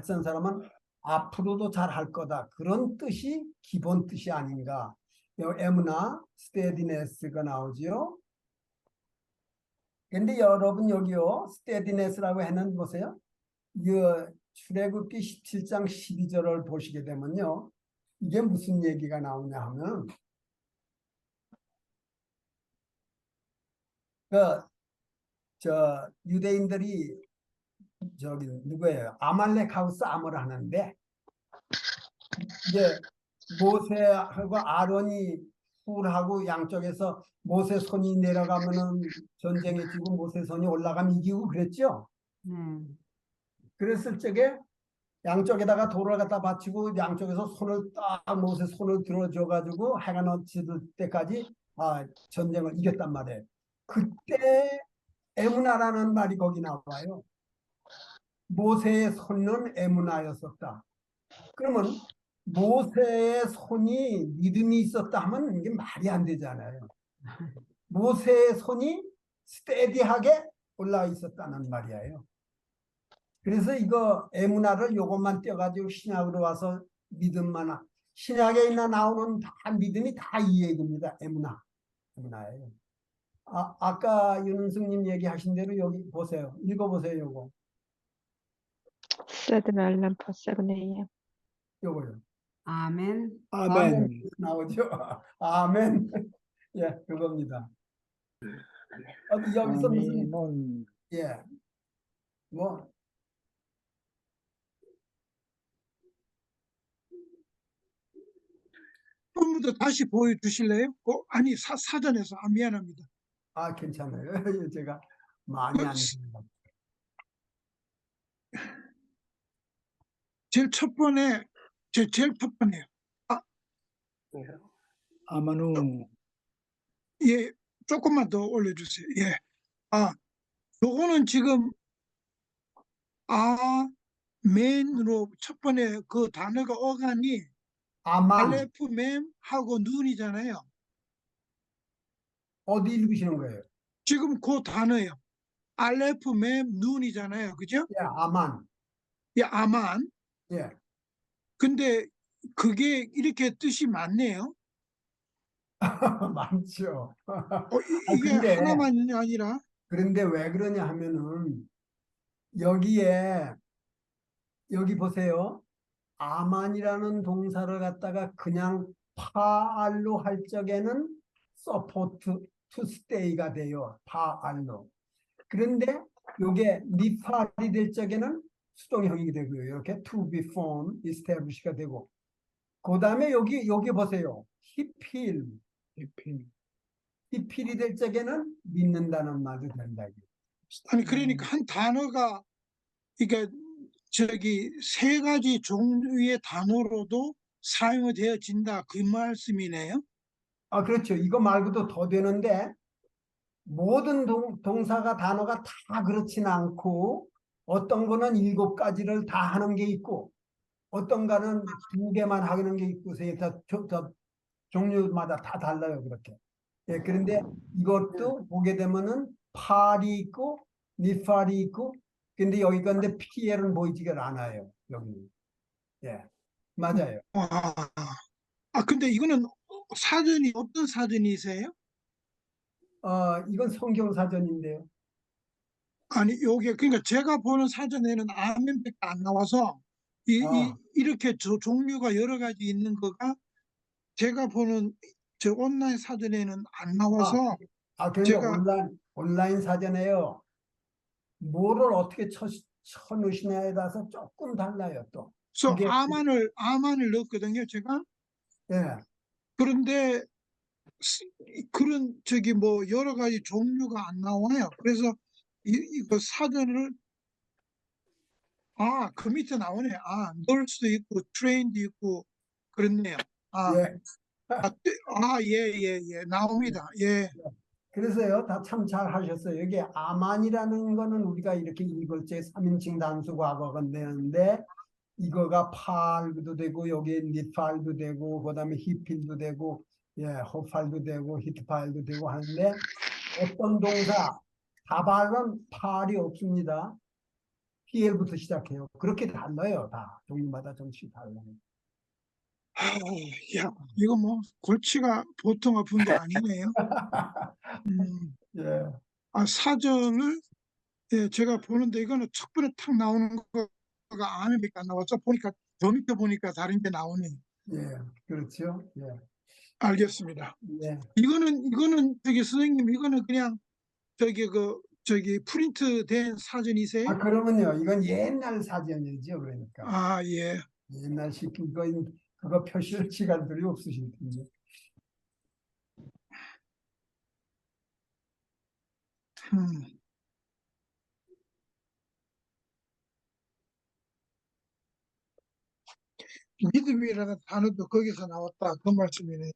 쓰는 사람은 앞으로도 잘 할 거다. 그런 뜻이 기본 뜻이 아닌가. 여기 에무나, 스테디네스가 나오지요. 근데 여러분 여기요, 스테디네스라고 해는 보세요. 이 출애굽기 17장 12절을 보시게 되면요. 이게 무슨 얘기가 나오냐 하면 유대인들이 저기 누구예요? 아말렉하고 싸움을 하는데 이제 모세하고 아론이 훌하고 양쪽에서 모세 손이 내려가면은 전쟁에 지고 모세 손이 올라가면 이기고 그랬죠. 그랬을 적에 양쪽에다가 돌을 갖다 바치고 양쪽에서 손을 딱 모세 손을 들어줘 가지고 해가 넘칠 때까지 전쟁을 이겼단 말이에요. 그때 에무나라는 말이 거기 나와요. 모세의 손은 에무나였었다. 그러면 모세의 손이 믿음이 있었다 하면 이게 말이 안 되잖아요. 모세의 손이 스테디하게 올라와 있었다는 말이에요. 그래서 이거 에무나를 요것만 떼어가지고 신약으로 와서 믿음만 신약에 있나 나오는 다 믿음이 다 이 얘기입니다. 에무나예요. 아까 윤승님 얘기하신 대로 여기 보세요. 읽어보세요. 요거. 세븐 알람 for 7 a.m. 요거요. 아멘. 아멘. 나오죠. 아멘. 예, 그겁니다. 여기서 무슨 아멘은 예, 뭐 좀 더 다시 보여주실래요? 아니 사전에서 미안합니다. 괜찮아요. 제가 많이 안 됩니다. 제일 첫 번에 제일 첫 번에요. 아마누. 예, 조금만 더 올려주세요. 예, 요거는 지금 아멘으로 첫 번에 그 단어가 어간이 아만 알레프 맴 하고 눈이잖아요. 어디 읽으시는 거예요? 지금 그 단어예요. 알레프 맴 눈이잖아요. 그죠? 예, 아만. 예, 아만. 예. 근데 그게 이렇게 뜻이 많네요. 많죠. 이게 근데 하나만이 아니라 그런데 왜 그러냐 하면은 여기 보세요. 아만이라는 동사를 갖다가 그냥 파알로 할 적에는 support to stay가 돼요. 파알로. 그런데 요게 니팔이 될 적에는 수동형이 되고요. 이렇게 to be formed, establish가 되고. 그 다음에 여기 보세요. 히필. 히필이 될 적에는 믿는다는 말도 된다. 아니 그러니까 한 단어가 그러니까 저기 세 가지 종류의 단어로도 사용이 되어진다 그 말씀이네요. 아, 그렇죠. 이거 말고도 더 되는데 모든 동사가 단어가 다 그렇진 않고 어떤 거는 7가지를 다 하는 게 있고 어떤 거는 2개만 하는 게 있고 더 종류마다 다 달라요. 그렇게. 예, 그런데 이것도 보게 되면은 팔이 있고 니팔이 있고 근데 여기 건데 PL은 보이지가 않아요. 여기. 예. 맞아요. 근데 이거는 사전이 어떤 사전이세요? 이건 성경 사전인데요. 아니 요게 그러니까 제가 보는 사전에는 아멘밖에 안 나와서 이렇게 종류가 여러 가지 있는 거가 제가 보는 저 온라인 사전에는 안 나와서 그런데 제가 온라인 사전에요. 뭐를 어떻게 쳐넣으시냐에 따라서 조금 달라요, 또. 그래서 그게, 아만을 넣었거든요, 제가. 예. 그런데 그런 저기 뭐 여러 가지 종류가 안 나와요. 그래서 이거 사전을 그 밑에 나오네. 널스도 있고 트레인도 있고 그렇네요. 예. 예, 나옵니다. 예. 그래서요, 다 참 잘 하셨어요. 여기 아만이라는 거는 우리가 이렇게 읽을 때 3인칭 단수 과거가 되는데, 이거가 팔도 되고, 여기에 니팔도 되고, 그 다음에 히필도 되고, 예, 호팔도 되고, 히트팔도 되고 하는데, 어떤 동사, 다발은 팔이 없습니다. PL부터 시작해요. 그렇게 달라요, 다. 종류마다 좀씩 달라요. 야, 이거 뭐 골치가 보통 아픈 게 아니네요. 음, 예, 사전을 제가 보는데 이거는 첫 번에 탁 나오는 거가 아멘밖에 안 나와서 보니까 더 밑에 보니까 다른 게 나오네. 예, 그렇죠. 예, 알겠습니다. 예. 이거는 저기 선생님 이거는 그냥 저기 프린트 된 사전이세요? 그러면요, 이건 옛날 사전이죠, 그러니까. 예. 옛날 시킨 거, 그거 표시할 시간들이 없으실 텐데. 음. 믿음이라는 단어도 거기서 나왔다 그 말씀이네요.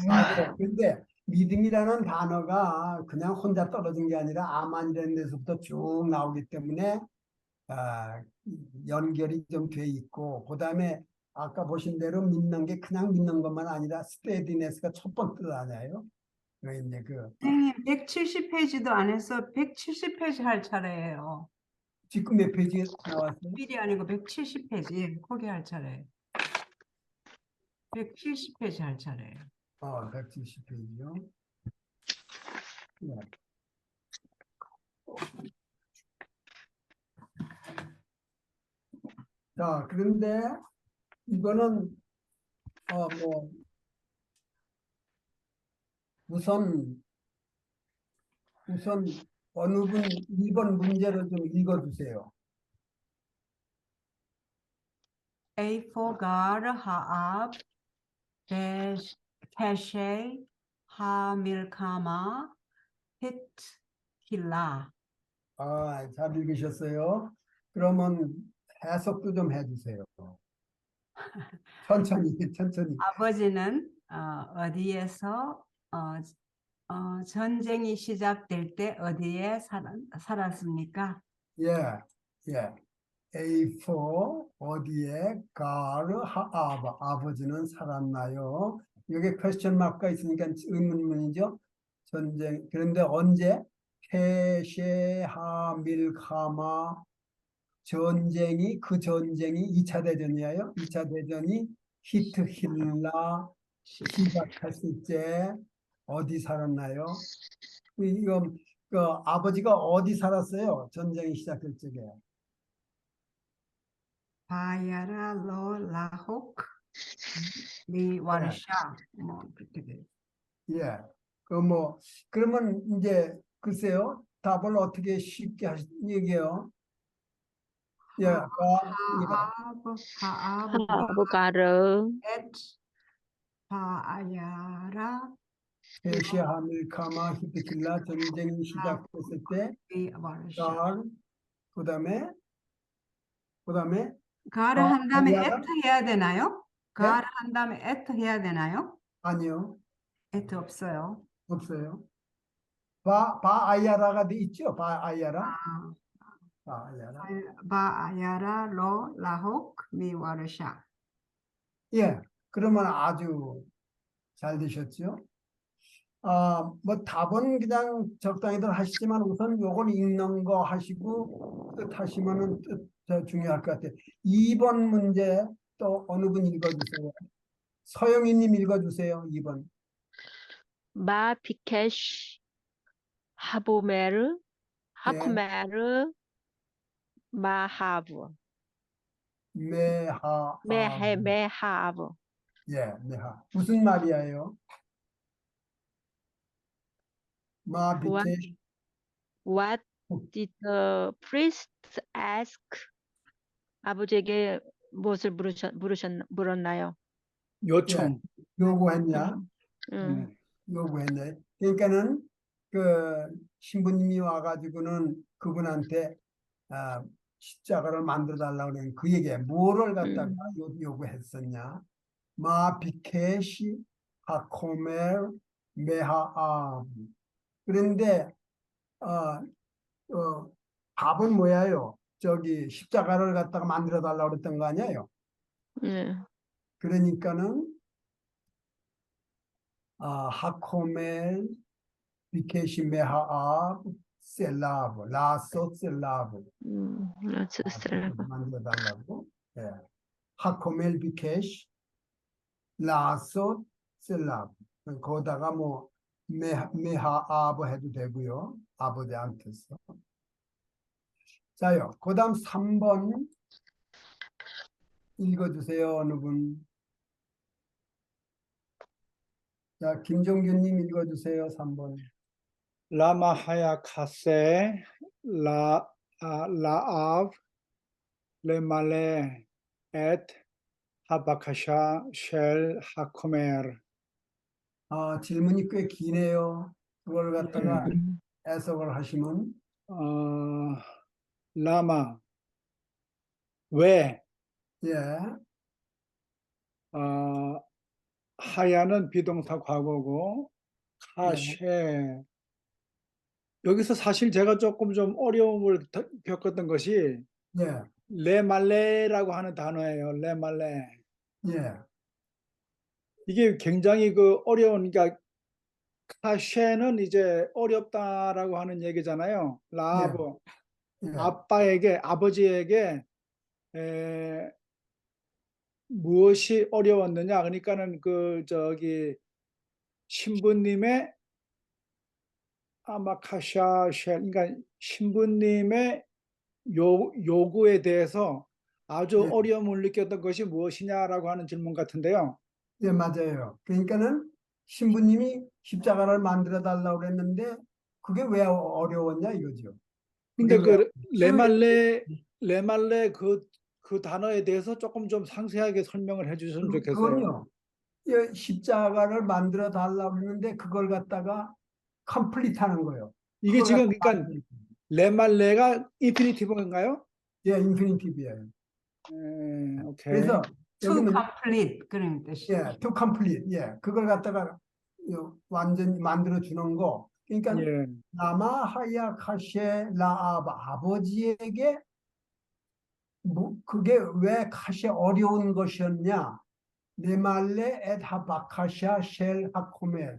맞아요. 근데 믿음이라는 단어가 그냥 혼자 떨어진 게 아니라 아만이라는 데서부터 쭉 나오기 때문에 아, 연결이 좀 돼 있고, 그 다음에 아까 보신 대로 믿는 게 그냥 믿는 것만 아니라 스테디네스가 첫 번째 아니에요? 이제 선생님 170페이지도 안 해서 170페이지 할 차례예요. 지금 몇 페이지에 나왔어요? 필이 아니고 170페이지. 예, 거기 할 차례예요. 170페이지 할 차례예요. 170페이지요. 네. 자, 그런데 이거는 뭐 우선 어느 분 2번 문제를 좀 읽어주세요. A for God, 하압, 캐쉐, 하밀카마, 히트힐라. 잘 읽으셨어요. 그러면 해석도 좀 해주세요. 천천히. 아버지는 어디에서 전쟁이 시작될 때 어디에 살았습니까? 예. A4 어디에 가르 하아바 아버지는 살았나요? 여기 퀘스천 마크가 있으니까 의문문이죠. 전쟁. 그런데 언제? 페셰하 밀카마 그 전쟁이 2차 대전이에요. 2차 대전이 히트힐라 시작했을 때 어디 살았나요? 이거 아버지가 어디 살았어요? 전쟁이 시작될 적에. 바야라 로 라혹 미 와르샤 뭐 그렇게 돼. 예. 그러면 이제 글쎄요. 답을 어떻게 쉽게 얘기해요? 예, 하아브 하브가르 엣 바아야라 페르시아 밀카마 히드킬라 전쟁이 시작됐을 때 미 와르샤. 갈, 그다음에 가를 한 다음에 바아야라? 에트 해야 되나요? 예? 가를 한 다음에 에트 해야 되나요? 아니요. 에트 없어요. 없어요. 바아야라가 돼 있죠? 바아야라. 아, 바아야라. 바아야라 로 라혹 미 와르샤. 예. 그러면 아주 잘 되셨죠? 뭐 답은 그냥 적당히들 하시지만 우선 요걸 읽는 거 하시고 뜻 하시면은 뜻 더 중요할 것 같아요. 2번 문제 또 어느 분 읽어주세요. 서영희님 읽어주세요. 2번. 마 비케시 하보메르 예. 하코메르 마하브 메하. 메하브. 예, 메하. 무슨 말이에요? 마 What 비케. what did the priest ask? 아버지에게 무엇을 물었나요? 요청. 요구했냐? 음, 요구했네. 그러니까는 그 신부님이 와가지고는 그분한테 십자가를 만들어 달라고 그러는 그 얘기에 뭐를 갖다가 요구했었냐? 마 비케시 하코멜 메하아. 그런데 답은 뭐야요? 저기 십자가를 갖다가 만들어 달라고 그랬던 거 아니에요? 음, 그러니까는 하코멜 비케시 메하아 셀라브 라소 셀라브 스스라고. 만들어 달라고. 예. 하코멜 비케시 라소 셀라브. 거기다가 뭐 메하아브 해도 되고요. 아버지한테서. 자요. 그다음 3번 읽어주세요. 어느 분? 자, 김종규님 읽어주세요. 3번. 라마하야 카세 라아브 레말레 엣 하바카샤 쉘 하코메르. 질문이 꽤 기네요. 그걸 갖다가 해석을 하시면 라마 왜 예, 하야는 비동사 과거고 카쉐 여기서 사실 제가 조금 좀 어려움을 겪었던 것이 예, 레말레라고 하는 단어예요. 레말레. 예, 이게 굉장히 그 어려운 그러니까 카쉐는 이제 어렵다라고 하는 얘기잖아요. 라브 예, 아버지에게 무엇이 어려웠느냐? 그러니까는 그 저기 신부님의 아마카샤 쉘 그러니까 신부님의 요구에 대해서 아주 예, 어려움을 느꼈던 것이 무엇이냐라고 하는 질문 같은데요. 예, 맞아요. 그러니까는 신부님이 십자가를 만들어 달라고 그랬는데 그게 왜 어려웠냐 이거죠. 그게 근데 그 쉬운 레말레 그 단어에 대해서 조금 좀 상세하게 설명을 해주셨으면 좋겠어요. 그건요. 이 십자가를 만들어 달라고 그랬는데 그걸 갖다가 컴플리트 하는 거예요. 이게 그걸 지금 갖다가 그러니까 레말레가 인피니티브인가요? 예, 인피니티브예요. 오케이. 그래서 To 여기는 complete 그런 뜻이. 예, to complete. 예, 그걸 갖다가 완전히 만들어 주는 거. 그러니까 예. 라마하야 카셰 라아바 아버지에게 그게 왜 카셰 어려운 것이었냐? 네말레 엣 하바카샤 쉘 하코멜.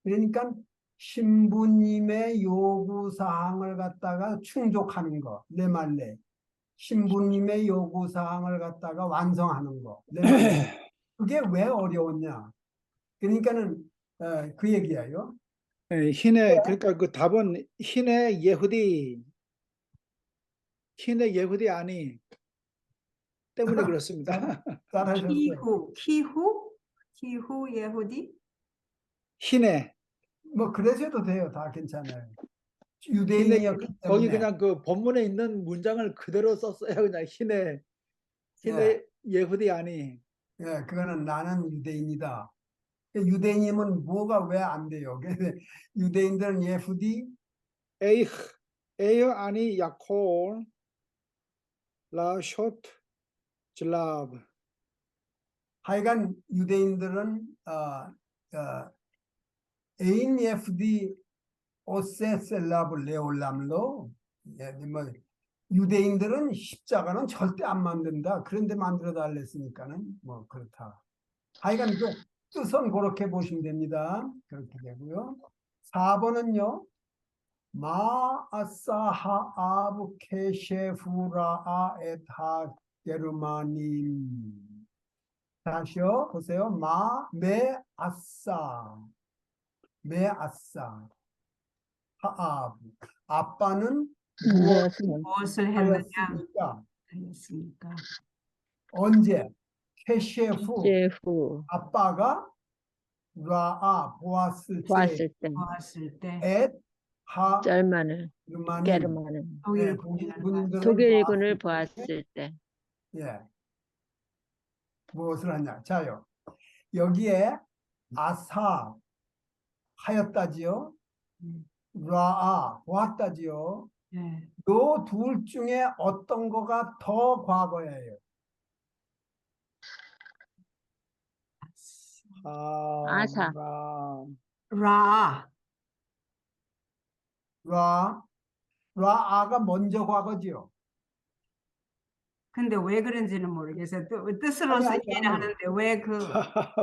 그러니까 신부님의 요구 사항을 갖다가 충족하는 거. 네말레. 신부님의 요구 사항을 갖다가 완성하는 거. 네말레. 그게 왜 어려웠냐? 그러니까는 그 얘기예요. 흰의 그러니까 그 답은 흰의 예후디 아니 때문에 그렇습니다. 잘하셨어요. 키후 예후디? 희네. 뭐 그러셔도 돼요. 다 괜찮아요. 희네 유대인이었기 거기 때문에. 그냥 그 본문에 있는 문장을 그대로 썼어요. 그냥 희네 예후디 아니. 예, 그거는 나는 유대인이다. 유대인이면 뭐가 왜 안 돼요? 유대인들은 예후디, 에이흐 아니 야콜 라쇼트 질라브. 하여간 유대인들은 에인 예후디 오세셀라브 레올람로, 예, 뭐 유대인들은 십자가는 절대 안 만든다. 그런데 만들어 달랬으니까는 뭐 그렇다. 하여간 그 뜻은 그렇게 보시면 됩니다. 그렇게 되고요. 4번은요. 마아사하 아브 케셰후라아 에타 게르마님. 다시요. 보세요. 메아사 하아브. 아빠는 무엇을 했느냐? 하였으니까. 언제? 케셰후. 제후 아빠가 라아 보았을 때 보았을 때 보았을 때 엣하 짤만을 르마님. 게르만은 독일 군인들을 독일군을 보았을 보았을 때 예. 무엇을 하냐? 자요. 여기에 아사 하였다지요. 라아 보았다지요. 예. 요 둘 중에 어떤 거가 더 과거예요? 아사. 라 라아가 먼저 과거지요. 근데 왜 그런지는 모르겠어요. 뜻으로서 아니. 이해를 하는데 왜 그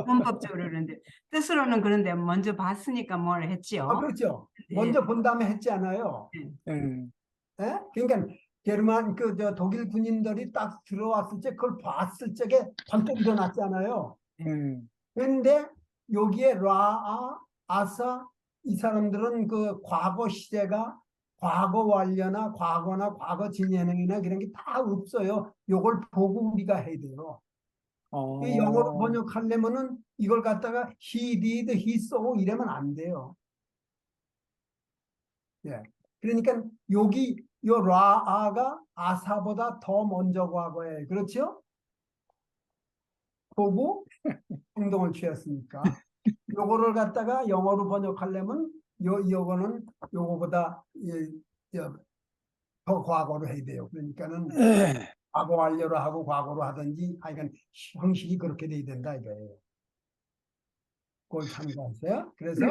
문법적으로 그러는데 뜻으로는 그런데 먼저 봤으니까 뭘 했지요. 그렇죠. 예. 먼저 본 다음에 했지 않아요. 예. 예? 그러니까 게르만 독일 군인들이 딱 들어왔을 때 그걸 봤을 적에 번뜩 일어났잖아요. 그런데 여기에 라아, 아사 이 사람들은 그 과거 시제가 과거 완료나 과거나 과거 진행이나 그런 게 다 없어요. 요걸 보고 우리가 해야 돼요. 이 영어로 번역하려면은 이걸 갖다가 he did, he saw 이러면 안 돼요. 예. 그러니까 여기 요 라아가 아사보다 더 먼저 과거에 그렇죠? 보고 행동을 취했으니까 요거를 갖다가 영어로 번역하려면 요거는 요거보다 더 과거로 해야 돼요. 그러니까는 과거 완료로 하고 과거로 하든지 하여간 형식이 그렇게 돼야 된다 이거예요. 그걸 참고하세요. 그래서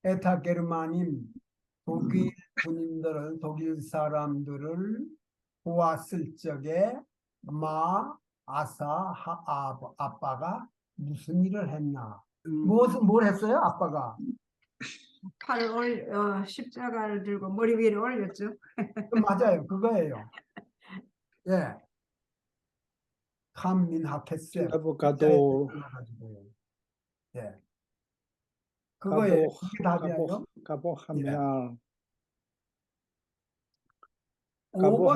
에타 게르마님 독일 군인들을 독일 사람들을 보았을 적에 아사 아빠가 무슨 일을 했나? 뭘 했어요? 아빠가 십자가를 들고 머리 위에 올렸죠. 맞아요. 그거예요. 예. 캄민하켓세 가도 예. 그거예요. 그게 답이에요. 가보 예.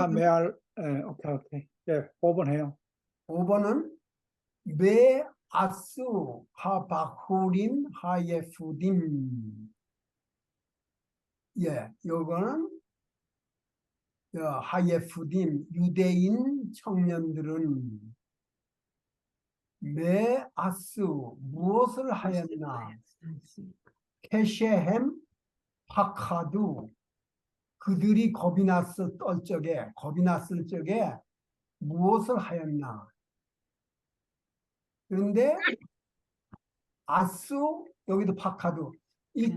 하메알. 5번, 오케이. 예, 5번 해요. 5번은 메 아수 하바후림 하예푸딤. 예, 요거는 하예푸딤 유대인 청년들은 메 아수 무엇을 하였나? 케셰햄 파카두 그들이 겁이 났을 적에 무엇을 하였나? 그런데 아수 여기도 파카두 이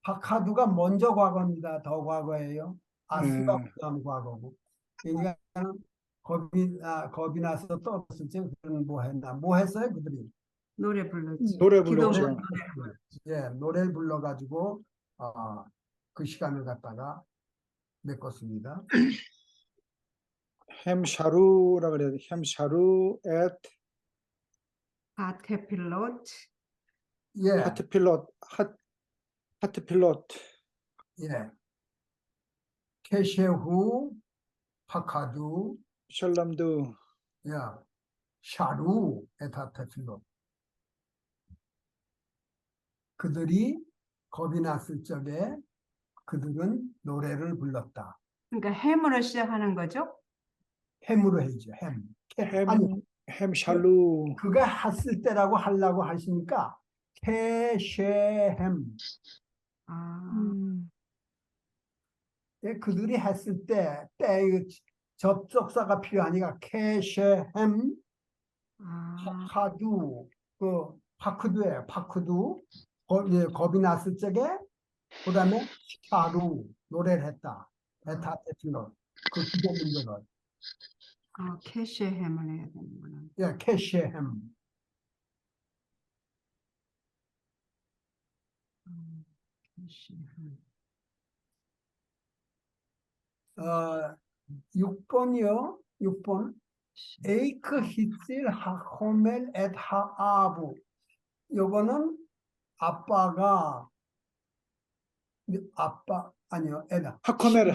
파카두가 먼저 과거입니다. 더 과거예요. 아수가 그다음 과거고. 그러니까 겁이 나서 떨었을 때 그들은 뭐 했나? 뭐 했어요? 그들이 노래 불렀지. 노래 기도 불렀죠. 예, 노래를 불러가지고 그 시간을 갖다가 메꿨습니다. 햄샤루라 그래야 돼. 햄샤루 앳 하트필롯 예, 하트필롯 예. 케셰후 파카두 샬람두 야, 샤루 에타테필로. 그들이 겁이 났을 적에 그들은 노래를 불렀다. 그러니까 햄으로 시작하는 거죠? 햄으로 해죠. 햄. 아니, 햄 샬루. 그가 했을 때라고 하려고 하시니까 케쉐햄. 아, 예, 그들이 했을 때 접속사가 필요하니까 케쉐햄 아, 파두 그 파크두예요. 파크두 겁이 났을 적에 그다음에 샤루 노래를 했다. 에타테필로 그 기도 문제는 캐시 햄을 해야 되는구나. 예, 케쉐햄. 캐시 햄. 6번이요. 6번. 에이크 히실 하코멜 엣 하아부. 요거는 아빠 아니요. 에다. 하코메르.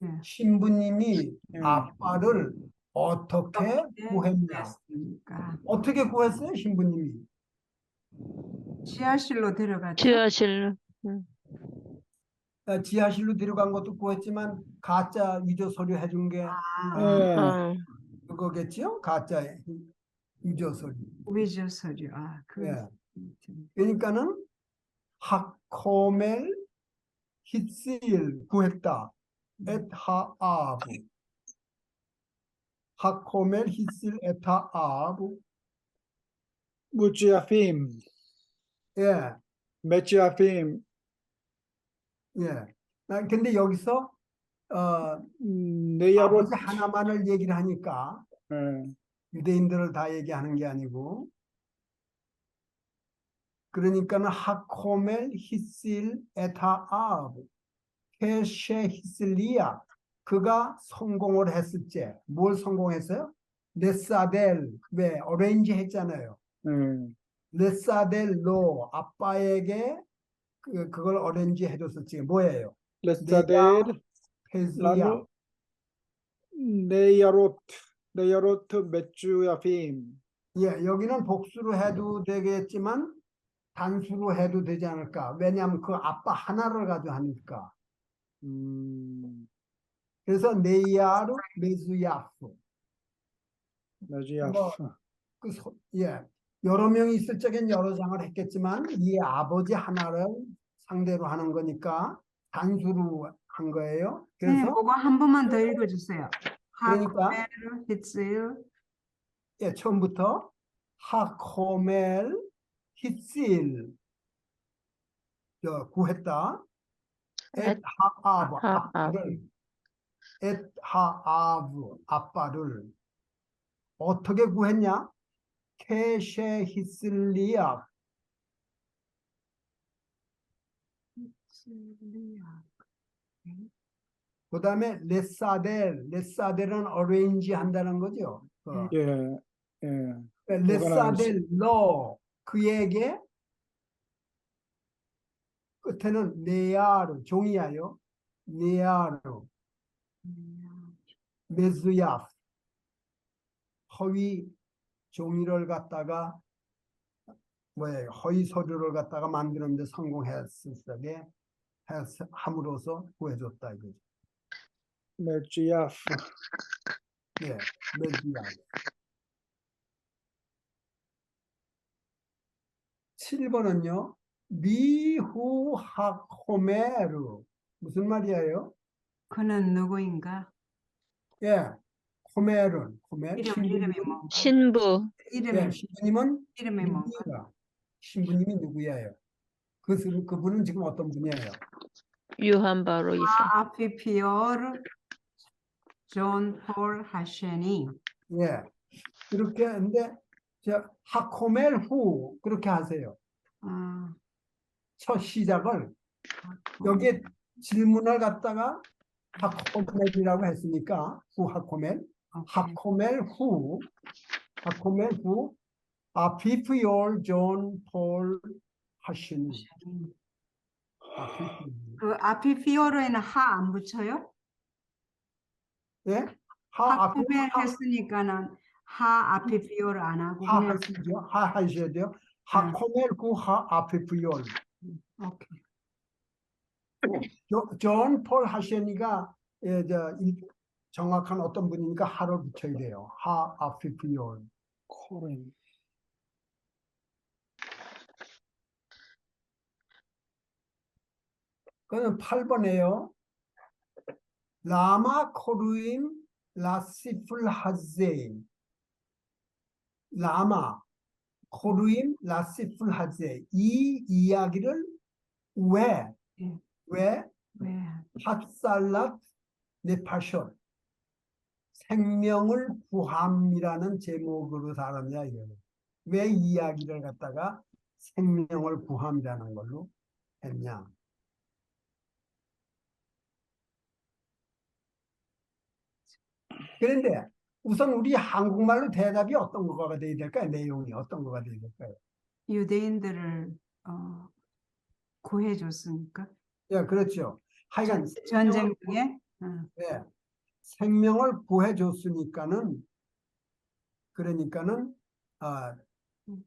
예. 신부님이 음. 아빠를 어떻게 구했냐? 됐습니까? 어떻게 구했어요, 신부님이? 지하실로 데려갔죠? 지하실로. 지하실로 데려간 것도 구했지만 가짜 위조 서류 해준 게 아, 예. 어. 그거겠지요? 가짜 위조 서류. 위조 서류. 아, 예. 그러니까는 하코멜 히실 구했다. 엣 하아부. 하코멜 히실 엣 하아부. 무지아핌. 예, 메지아핌. 예. 근데 여기서 네야롯. 아버지 하나만을 얘기를 하니까 예. 유대인들을 다 얘기하는 게 아니고 그러니까는 하코멜 히실 에타아브 케셰 히슬리아 그가 성공을 했을 때 뭘 성공했어요? 레사델 왜 어레인지 했잖아요. 레사델로 아빠에게 그걸 어레인지 해줬었지 뭐예요? 레사델 페즈야. 라누 네야롯 메주아핌. 예, 여기는 복수로 해도 되겠지만 단수로 해도 되지 않을까? 왜냐하면 그 아빠 하나를 가지고 하니까. 그래서 네이아르 메즈야프. 메지아프. 예, 여러 명이 있을 적엔 여러 장을 했겠지만 이 아버지 하나를 상대로 하는 거니까 단수로 한 거예요. 선생님, 그래서 그거 한 번만 더 읽어주세요. 그러니까 하코메르 히츠 예, 처음부터 하코멜 히실 구했다. 엣 하아브 아빠를 엣 하아브 아빠를 어떻게 구했냐? 케셰 히슬리아 그 다음에 레사델은 어레인지 한다는 거죠. 예. 예. 레사델로 그에게 끝에는 네아르 종이야요. 네아르 메즈야프 허위 종이를 갖다가 뭐예요? 허위 서류를 갖다가 만드는데 성공했을 적에 함으로써 구해줬다 이거죠. 메지아프. 네, 메즈야프. 7번은요. 미후하코메르 무슨 말이에요? 그는 누구인가? 예, 코멜 이름이 뭔가? 신부. 예, 이름이 신부님은 이름이 뭔가? 누구야? 신부님이 누구예요? 그분은 지금 어떤 분이에요? 요한 바로이사. 아피피오르 존 폴 하셰니. 예, 그렇게 하는데 하코멜 후 그렇게 하세요. 아, 첫 시작을 여기에 질문을 갖다가 하코멜이라고 했으니까 하코멜 후 아피피올 존 폴 하시니 그 아피피오르에는 하 안 붙여요? 예? 하코멜 했으니까는 하 앞에 비율 안 하고 하 그냥 하시죠. 하 하셔야 돼요. 하코멜 구하 앞에 비올. 오케이. 존 폴 하셔니가 정확한 어떤 분이니까 하를 붙여야 돼요. 하 앞에 비올. 코린. 그는 8번이에요. 라마 코르임 라시풀 하제. 라마 코르임 라시풀 하제. 이 이야기를 왜 예. 왜 왜? 핫살랏 네파셜 생명을 구함이라는 제목으로 달았냐 이거예요. 왜 이야기를 갖다가 생명을 구함이라는 걸로 했냐. 그런데 우선 우리 한국말로 대답이 어떤 거가 돼야 될까요? 내용이 어떤 거가 돼야 될까요? 유대인들을 구해줬으니까 예, 그렇죠. 하여간 전쟁 중에 예, 생명을 구해줬으니까는 그러니까는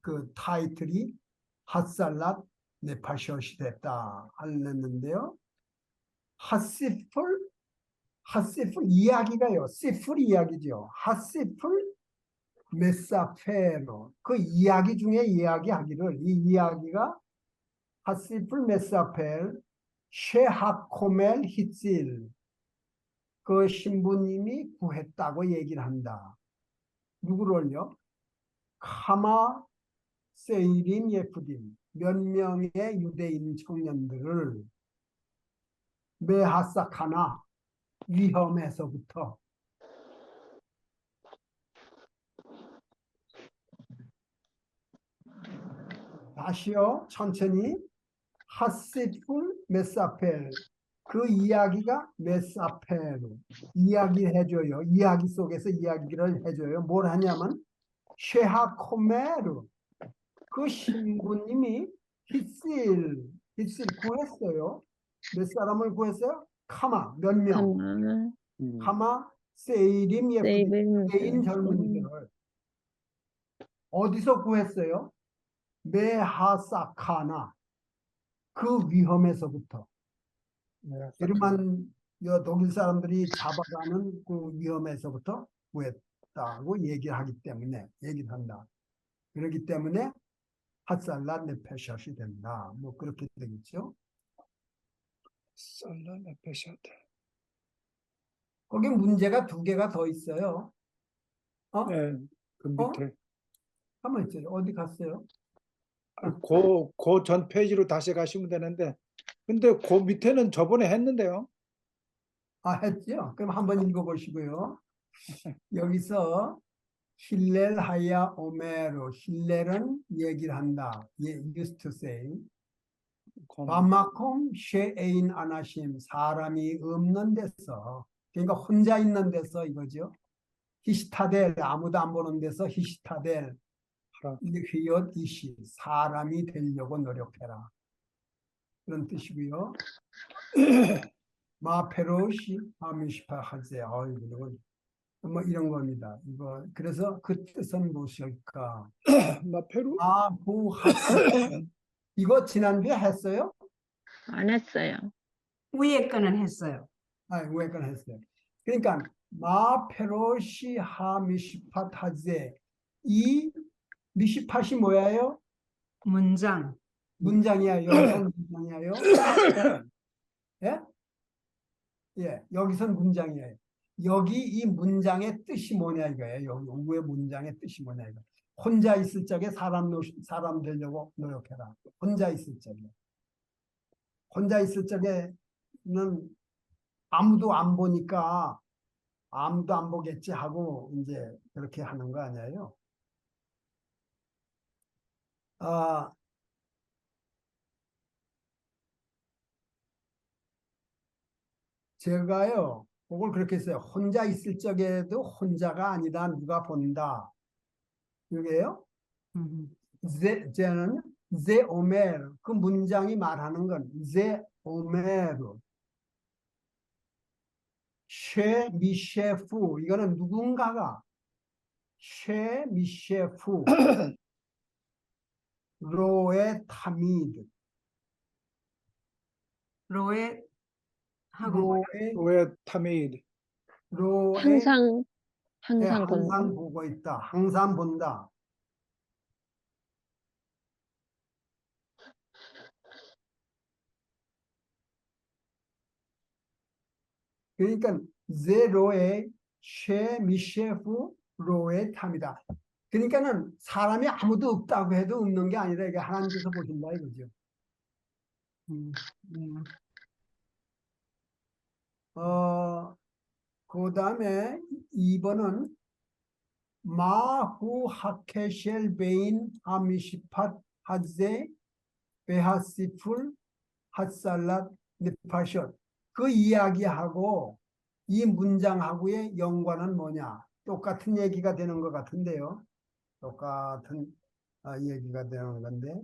그 타이틀이 핫살랏 네파샷이 됐다 하랬는데요. 핫시풀 이야기가요. 시풀 이야기죠. 핫시풀 메사페로 그 이야기 중에 이야기하기를 이 이야기가 핫시풀 메사펠 쉐하코멜 히칠 그 신부님이 구했다고 얘기를 한다. 누구를요? 카마 세이린 예프딘 몇 명의 유대인 청년들을 메하사카나 위험에서부터 다시요 천천히 하시풀 메사펠 그 이야기가 메사펠로 이야기해줘요. 이야기 속에서 이야기를 해줘요. 뭘 하냐면 쉐하코메르 그 신부님이 히실 구했어요. 몇 사람을 구했어요? 카마 몇 명? 가만. 카마 세이림 예프디 유대인 젊은이들을 어디서 구했어요? 메하사카나 그 위험에서부터 게르만 독일 사람들이 잡아가는 그 위험에서부터 구했다고 얘기하기 때문에 얘기를 한다. 그렇기 때문에 핫살라 네페샷이 된다. 뭐 그렇게 되겠죠. 살라나 베샤드. 거기 문제가 두 개가 더 있어요. 네, 그 밑에. 가만 있어요. 어디 갔어요? 그 전 페이지로 다시 가시면 되는데, 근데 그 밑에는 저번에 했는데요. 했죠? 그럼 한번 읽어보시고요. 여기서 힐렐 하야 오메로 힐렐은 얘기를 한다. used to say. 바마콤 쉐에인 아나심 사람이 없는 데서 그러니까 혼자 있는 데서 이거죠. 히시타델 아무도 안 보는 데서 히시타델 휘엇 이시 사람이 되려고 노력해라. 그런 뜻이고요. 마페로시 아미시파 하세 이건 뭐 이런 겁니다. 이거 그래서 그 뜻은 무엇일까? 마페루? 아부하세 이거 지난주에 했어요? 안 했어요. 위에 거는 했어요. 우에건 했어요. 그러니까 마페로시 하미시팟 하세 이 미시팟이 뭐예요? 문장. 문장이야. 여기선 문장이에요. 예? 예, 여기선 문장이에요. 여기 이 문장의 뜻이 뭐냐 이거예요. 여기 우의 문장의 뜻이 뭐냐 이거. 혼자 있을 적에 사람 되려고 노력해라. 혼자 있을 적에. 혼자 있을 적에는 아무도 안 보니까 아무도 안 보겠지 하고 이제 그렇게 하는 거 아니에요. 제가요, 그걸 그렇게 했어요. 혼자 있을 적에도 혼자가 아니다. 누가 본다. 이게요. 제는 제 오메르 그 문장이 말하는 건 제 오메르 쉐 미셰프 이거는 누군가가 쉐 미셰프 로에 타미드 로에 하고 로에 왜 타메이드? 로에 항상 네, 항상 본다. 항상 보고 있다. 항상 본다. 그러니까 제 로에 쉐 미셰프 로에 탑니다. 그러니까는 사람이 아무도 없다고 해도 없는 게 아니라 이게 하나님께서 보신다 이거죠. 음. 그다음에 2번은 마후 하케셸 베인 하미시팟 하제 베하시풀 핫살랏 네파셜 그 이야기하고 이 문장하고의 연관은 뭐냐? 똑같은 얘기가 되는 것 같은데요. 똑같은 얘기가 되는 건데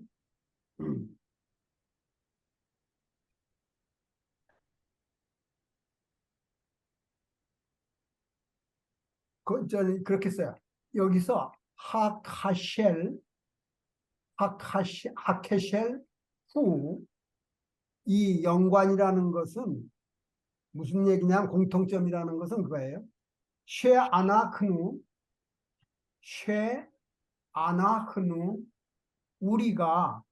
저는 그렇게 써요. 여기서 하케셸 후 이 연관이라는 것은 무슨 얘기냐면 공통점이라는 것은 그거예요. 쉐 아나흐누 우리가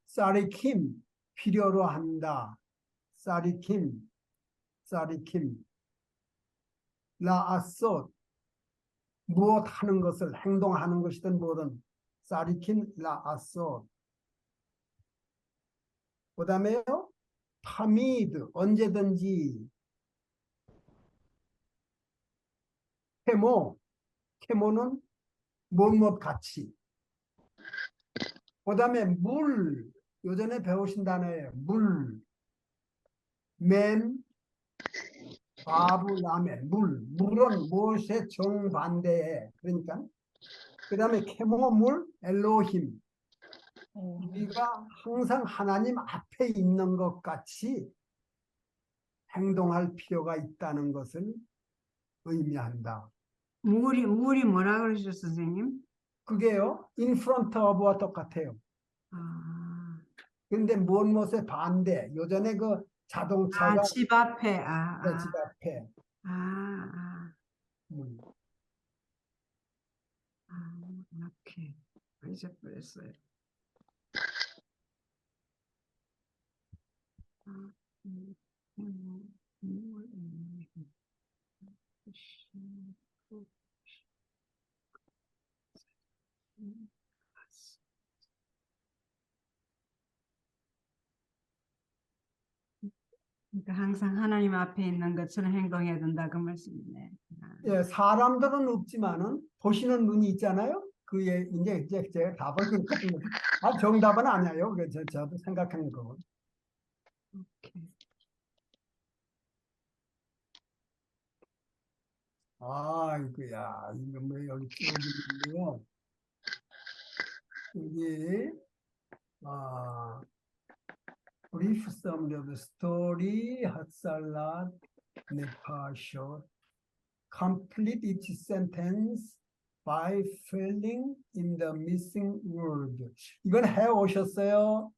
사리킴 필요로 한다. 사리킴 라아솥 무엇 하는 것을 행동하는 것이든 뭐든 사리킴 라아솥 그 다음에요 타미드 언제든지 케모는 뭐뭐 같이 그 다음에 물 요전에 배우신 단어예요 맨 바브 라멘 물은 무엇의 정반대에 그러니까 그 다음에 케모물 엘로힘 우리가 항상 하나님 앞에 있는 것 같이 행동할 필요가 있다는 것을 의미한다. 물이 뭐라 그러셨어요, 선생님? 그게요, in front of와 똑같아요. 아, 그런데 무엇의 반대, 요전에 그 자동차가 집 앞에, 내 집 앞에 음, 이렇게 잊어버렸어요. 그러니까 항상 하나님 앞에 있는 것처럼 행동해야 된다 그 말씀이네. 예, 사람들은 없지만은 보시는 눈이 있잖아요. 그게 이제 제가 답을 그렇게 하는 거죠. 정답은 아니에요. 저도 생각하는 거. 오케이. 이거야. 이거 뭐 여기 찍어주는데요. 여기 brief summary of the story, hot salad, nepashot. Complete each sentence by filling in the missing word. 이건 해 오셨어요?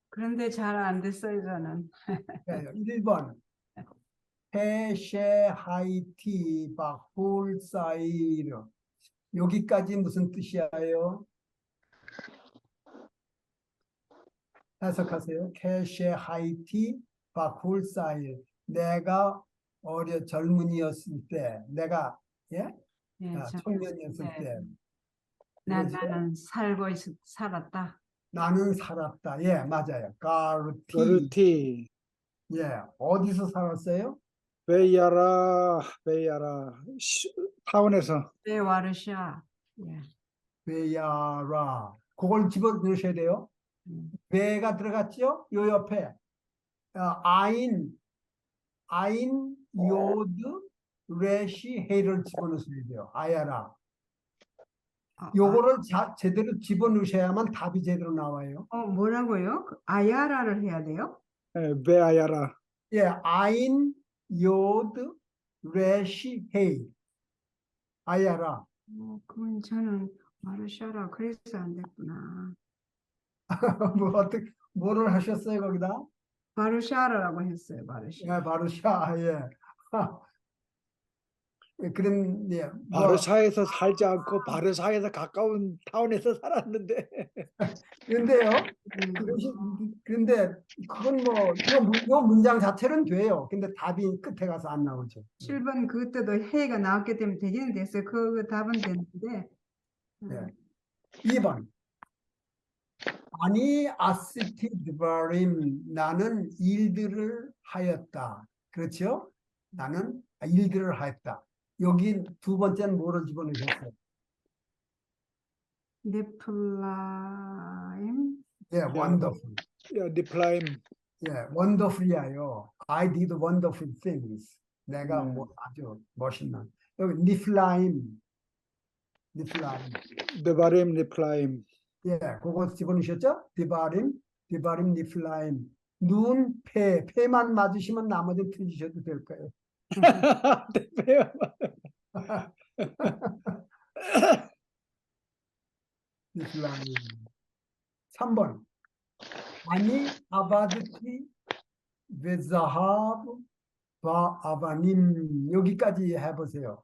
그런데 잘 안 됐어요 저는. 1번. 해셰 하이티 바hul 사이르. 여기까지 무슨 뜻이에요? 해석하세요. 캐셰 하이티 바hul 사이르. 내가 젊은이였을 때, 내가 청년이었을 때, 이거죠? 나는 살았다. 나는 살았다. 예, 맞아요. 가르티. 거르티 예, 어디서 살았어요? 베이아라 타운에서 네, 와르샤. 예. 베야라. 그걸 집어넣으셔야 돼요. 베가 들어갔죠? 요 옆에 아인 요드 레시 헤를 집어넣으셔야 돼요. 아야라. 요거를 제대로 집어넣으셔야만 답이 제대로 나와요. 뭐라고요? 아야라를 해야 돼요? 베아야라 예, 아인 요드 레시 헤. 아야라. 그건 저는 마르샤라 그래서 안 됐구나. 뭐 어떻게 뭐를 하셨어요 거기다? 바르샤라라고 했어요. 바르샤. 예, 바루샤. 예. 예, 그런 예, 뭐 바르샤에서 살지 않고 바르샤에서 가까운 타운에서 살았는데 그런데요. 음, 그것이 그런데 그건 뭐 요 문장 자체는 돼요. 근데 답이 끝에 가서 안 나오죠. 7번 그때도 해가 나왔기 때문에 되기는 됐어요. 그 답은 됐는데. 예. 2번. 아니 아스티 드바림 나는 일들을 하였다. 그렇죠? 나는 일들을 하였다. 여기 두 번째는 뭐를 집어넣으셨어요? 네플라임. 예, wonderful. 디플라임 예, wonderful이야요. I did wonderful things. 내가 네. 뭐 아주 멋있는. 여기 니플라임, 니플라임. 드바림 리플라임 예, 그거 집어넣으셨죠? 디바림, 니플라임. 눈, 폐만 맞으시면 나머지는 틀리셔도 될 거예요. 니플라임. 3번. 아니 아바드티 베자하브 바 아바님 여기까지 해보세요.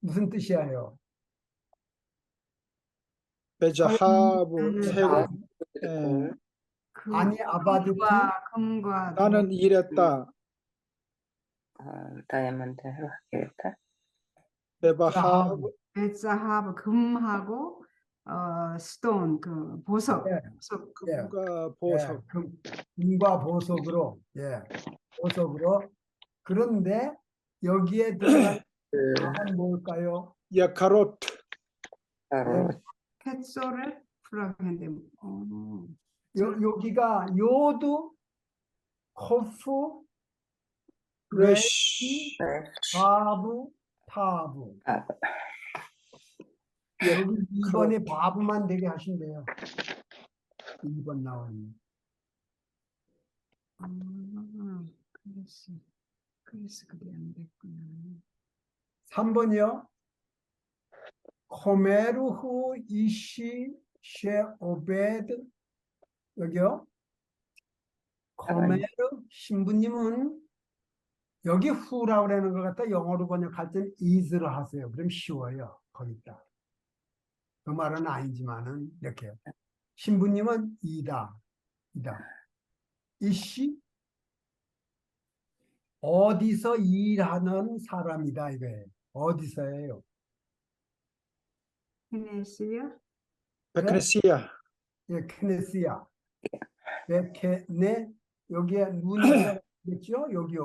무슨 뜻이에요? 베자하브 세고 예. 아니 아바드티 금과 나는 일했다 다이아몬드로 하겠다. 베바하브 베자하브 금하고 스톤 그 보석. 예. 보석 예. 금과 보석 금과 보석으로 보석으로 그런데 여기에 들어간 답은 뭘까요? 야카로트 바로 펫소를 프라겐데. 여기가 요드 코프 레시 바브 타브 여기 2번에 바브만 되게 하신대요. 2번 나오니 그래서 그게 안 됐구나. 3번이요. 코메르후 이시 셰 오베드 여기요. 코메르 신부님은 여기 후라고 그러는 것 같다. 영어로 번역할 때는 is를 하세요. 그럼 쉬워요. 거기다. 그 말은 아니지만은 이렇게 신부님은 이다. 이씨 어디서 일하는 사람이다 이거예요. 어디서예요? 페네시아. 베크레시아 예, 케네시아. 여기에 눈이 들어가겠죠? 여기.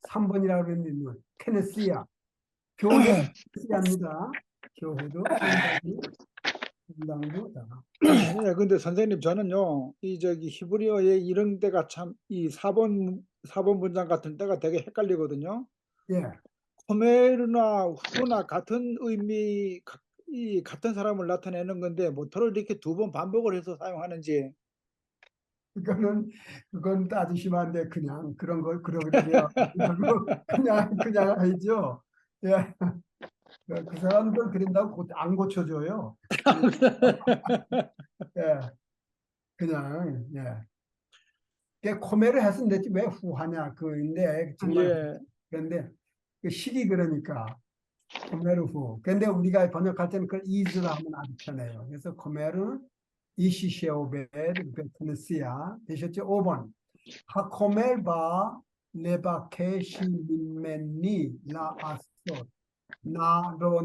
3번이라고 그랬는데 눈. 케네시아. 교회 케네시아입니다. 교회도 상당도 다. 예, 근데 선생님 저는요 이 저기 히브리어에 이런 데가 참 이 4번 문장 같은 데가 되게 헷갈리거든요. 예. 호메르나 후나 같은 이 같은 사람을 나타내는 건데 뭐터를 이렇게 두 번 반복을 해서 사용하는지 그건 따지시면 안 돼. 그냥 그런 걸 그러게요. 그냥 알죠. 예. 그 사람들 그런다고 안 고쳐줘요. 예. 그냥 예. 코메를 했으면 됐지 왜 후하냐 그인데 정말 예. 그런데 그 식이 그러니까 코메르 후. 근데 우리가 번역할 때는 그걸 is로 하면 아주 편해요. 그래서 코메르 이시시오베르 베트네시아 되셨죠? 5번 하코멜바 레바케시 민멘니 라아스토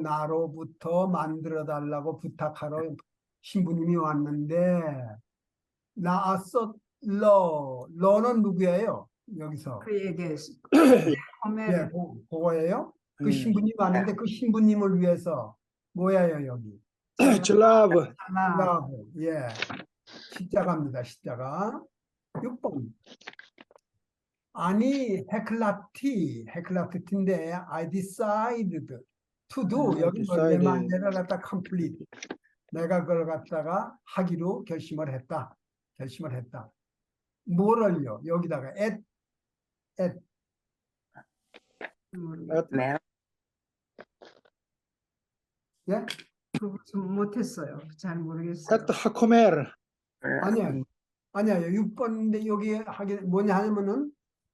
나로부터 만들어 달라고 부탁하러 신부님이 왔는데 나아서 러는 누구예요? 여기서 그 얘기했어. 예, 호메르. 그거예요. 그 신부님 왔는데 그 신부님을 위해서 뭐예요 여기? 슬라브 십자가고, 예, 십자가입니다. 십자가. 6번. 아니 헤클라티인데 I decided to do 여기 내 말대로 갖다 complete 내가 그걸 갖다가 하기로 결심을 했다. 뭐를요? 여기다가 at 매일 예? 그거 좀 못했어요. 잘 모르겠어요. 헤트 하코메르. 아니에요. 아니에요. 6번인데 여기 하게 뭐냐 하면은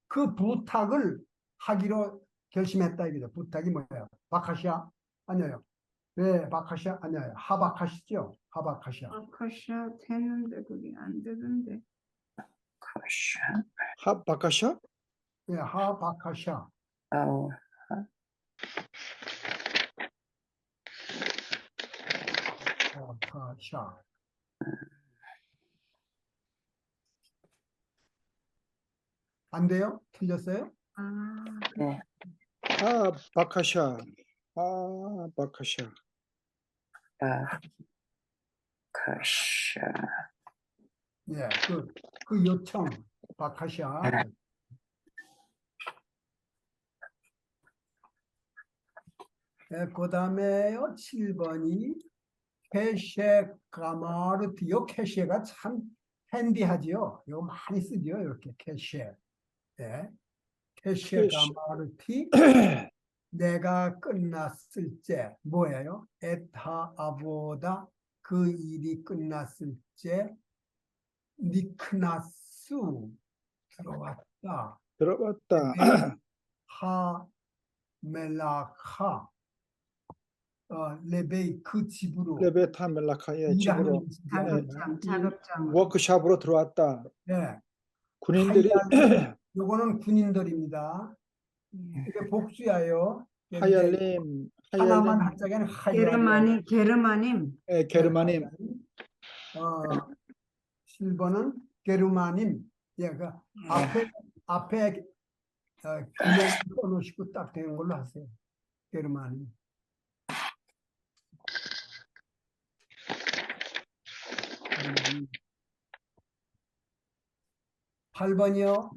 그 부탁을 하기로 결심했다 이거죠. 부탁이 뭐예요? 바카시아? 아니에요. 네, 바카시아? 아니에요. 하바카시죠? 하바카시아. 아카시아 했는데 그게 안 되던데. 굿샷. 하바카샤? 예, 하바카시아. 아우. 바카시아. 안 돼요? 틀렸어요? 아, 네. 하바카샤. 하바카샤. 굿샷. 예, 그 요청. 바카시아. 예, 그 다음에요, 7번이 캐셰 가마르티. 요 캐셰가 참 핸디하지요. 이거 많이 쓰죠. 이렇게 캐셰. 예. 캐셰 캐시. 가마르티. 내가 끝났을 때 뭐예요? 에타 아보다 그 일이 끝났을 때 니크나스 들어왔다. 들어봤다. 하 멜라카 레베이 그 집으로 레베타 멜라카의 집으로 일하는 자급장. 워크샵으로 들어왔다. 네. 군인들이 요거는 군인들입니다. 예. 이게 복수야요. 하얄림, 하나만 하얄림, 한자에는 하얄. 게르마님. 게르마님, 어, 7번은 게르마님. 예, 그 앞에 기념 써놓으시고 딱 되는 걸로 하세요. 게르마님. 8번이요.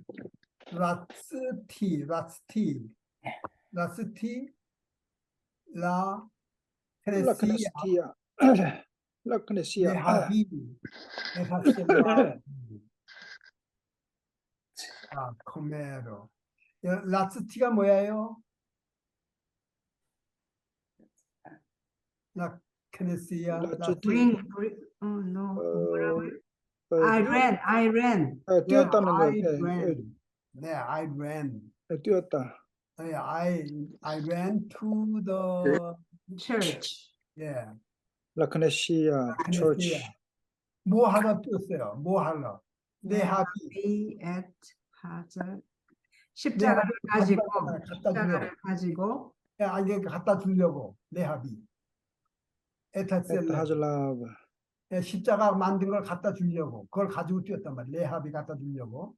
라츠티, 라 테네시아, 라크네스티아, 라크네시아, 레하비, 에사셀라, 코메로. 라츠티가 뭐예요? 라케네시아, 라츠티, no. 어, I ran. 뛰었다는 거, I ran. 네, I ran. 뛰었다. 네, I ran to the Church. 예, 라크네시아, church. 라케네시아. 뭐 하러 뛰었어요? 뭐 하러? 레하비. Be at 하자. 내가 십자가를 가지고 갖다 주려고. 십자가를 가지고 이게 갖다 주려고. 레하비. 에타셀라. 하즐라브, 십자가 만든 걸 갖다 주려고. 그걸 가지고 뛰었단 말이에요. 레하비 갖다 주려고.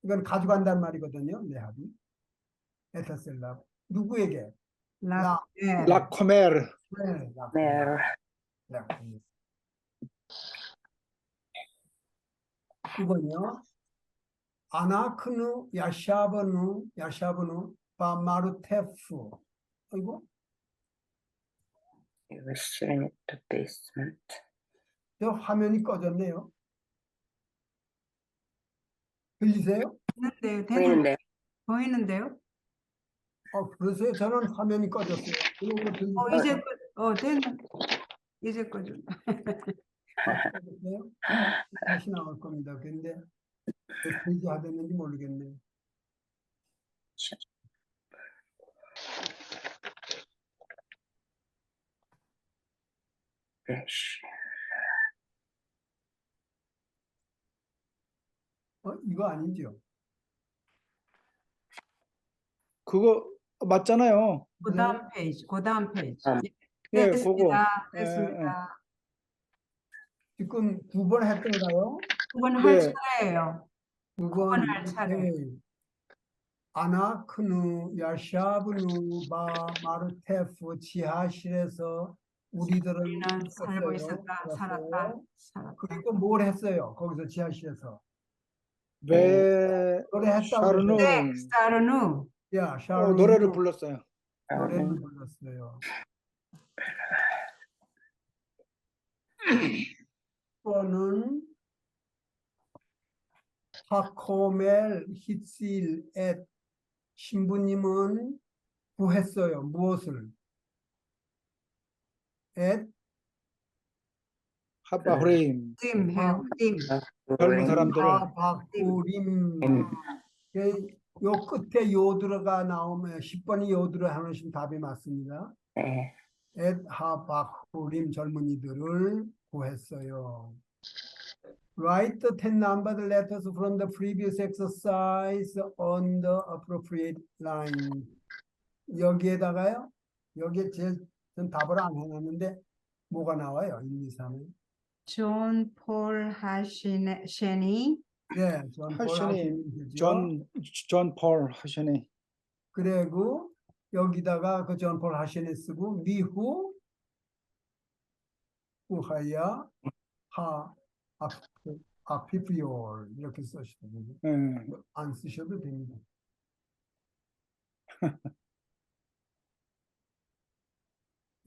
이건 가져간단 말이거든요. 레하비. 에타셀라. 누구에게? 라 라코메르, 네, 메르. 이건요. 아나크누 야샤브누 바마르테프. 이거 He was sitting at the basement. 저 화면이 꺼졌네요. 들리세요? 보이는데. 보이는데요? 그러세요? 저는 화면이 꺼졌어요. 이거 이제 됐네. 이제 거죠. 꺼졌어요? 다시 나올 겁니다. 근데 왜 들지 하겠는지 모르겠네요. 굿샷. 이거 아니죠? 그거 맞잖아요. 그다음 페이지. 예, 됐습니다. 그거. 됐습니다. 지금 9번 했던가요? 9번 네. 할 차례예요. 9번 할 차례. 아나크누 야샤브누 바마르테프 지하실에서 우리들은 우리는 살고 있었다. 살았어요. 살았다. 그리고 뭘 했어요? 거기서 지하실에서 베 노래했다고 샤르누 그러죠? 사르누. 야, 샤르누 노래를 불렀어요. 노래를 불렀어요. 번은 하코멜 히실 앳 신부님은 구했어요. 무엇을? at 하바후림 후림 해요. 후림. 젊은 사람들을 하바후림. 요 끝에 요드르가 나오면 10번이 요드르 하나씩 답이 맞습니다. 네. at 하바후림 젊은이들을 구했어요. Write the 10 numbered letters from the previous exercise on the appropriate line. 여기에다가요. 여기에 전 답을 안 해놨는데 뭐가 나와요? 1, 2, 3에. 존 폴 하시니 네, 존 폴 하시니 하시니죠. 존폴 하시니 그리고 여기다가 그 존 폴 하시니 쓰고 미후 우하야 하 아피피올 이렇게 쓰시면 됩니다. 안 쓰셔도 됩니다.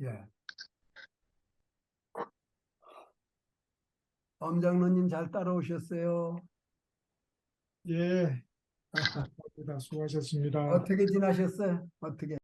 예. 엄장로님 잘 따라오셨어요? 예, 수고하셨습니다. 어떻게 지나셨어요? 어떻게?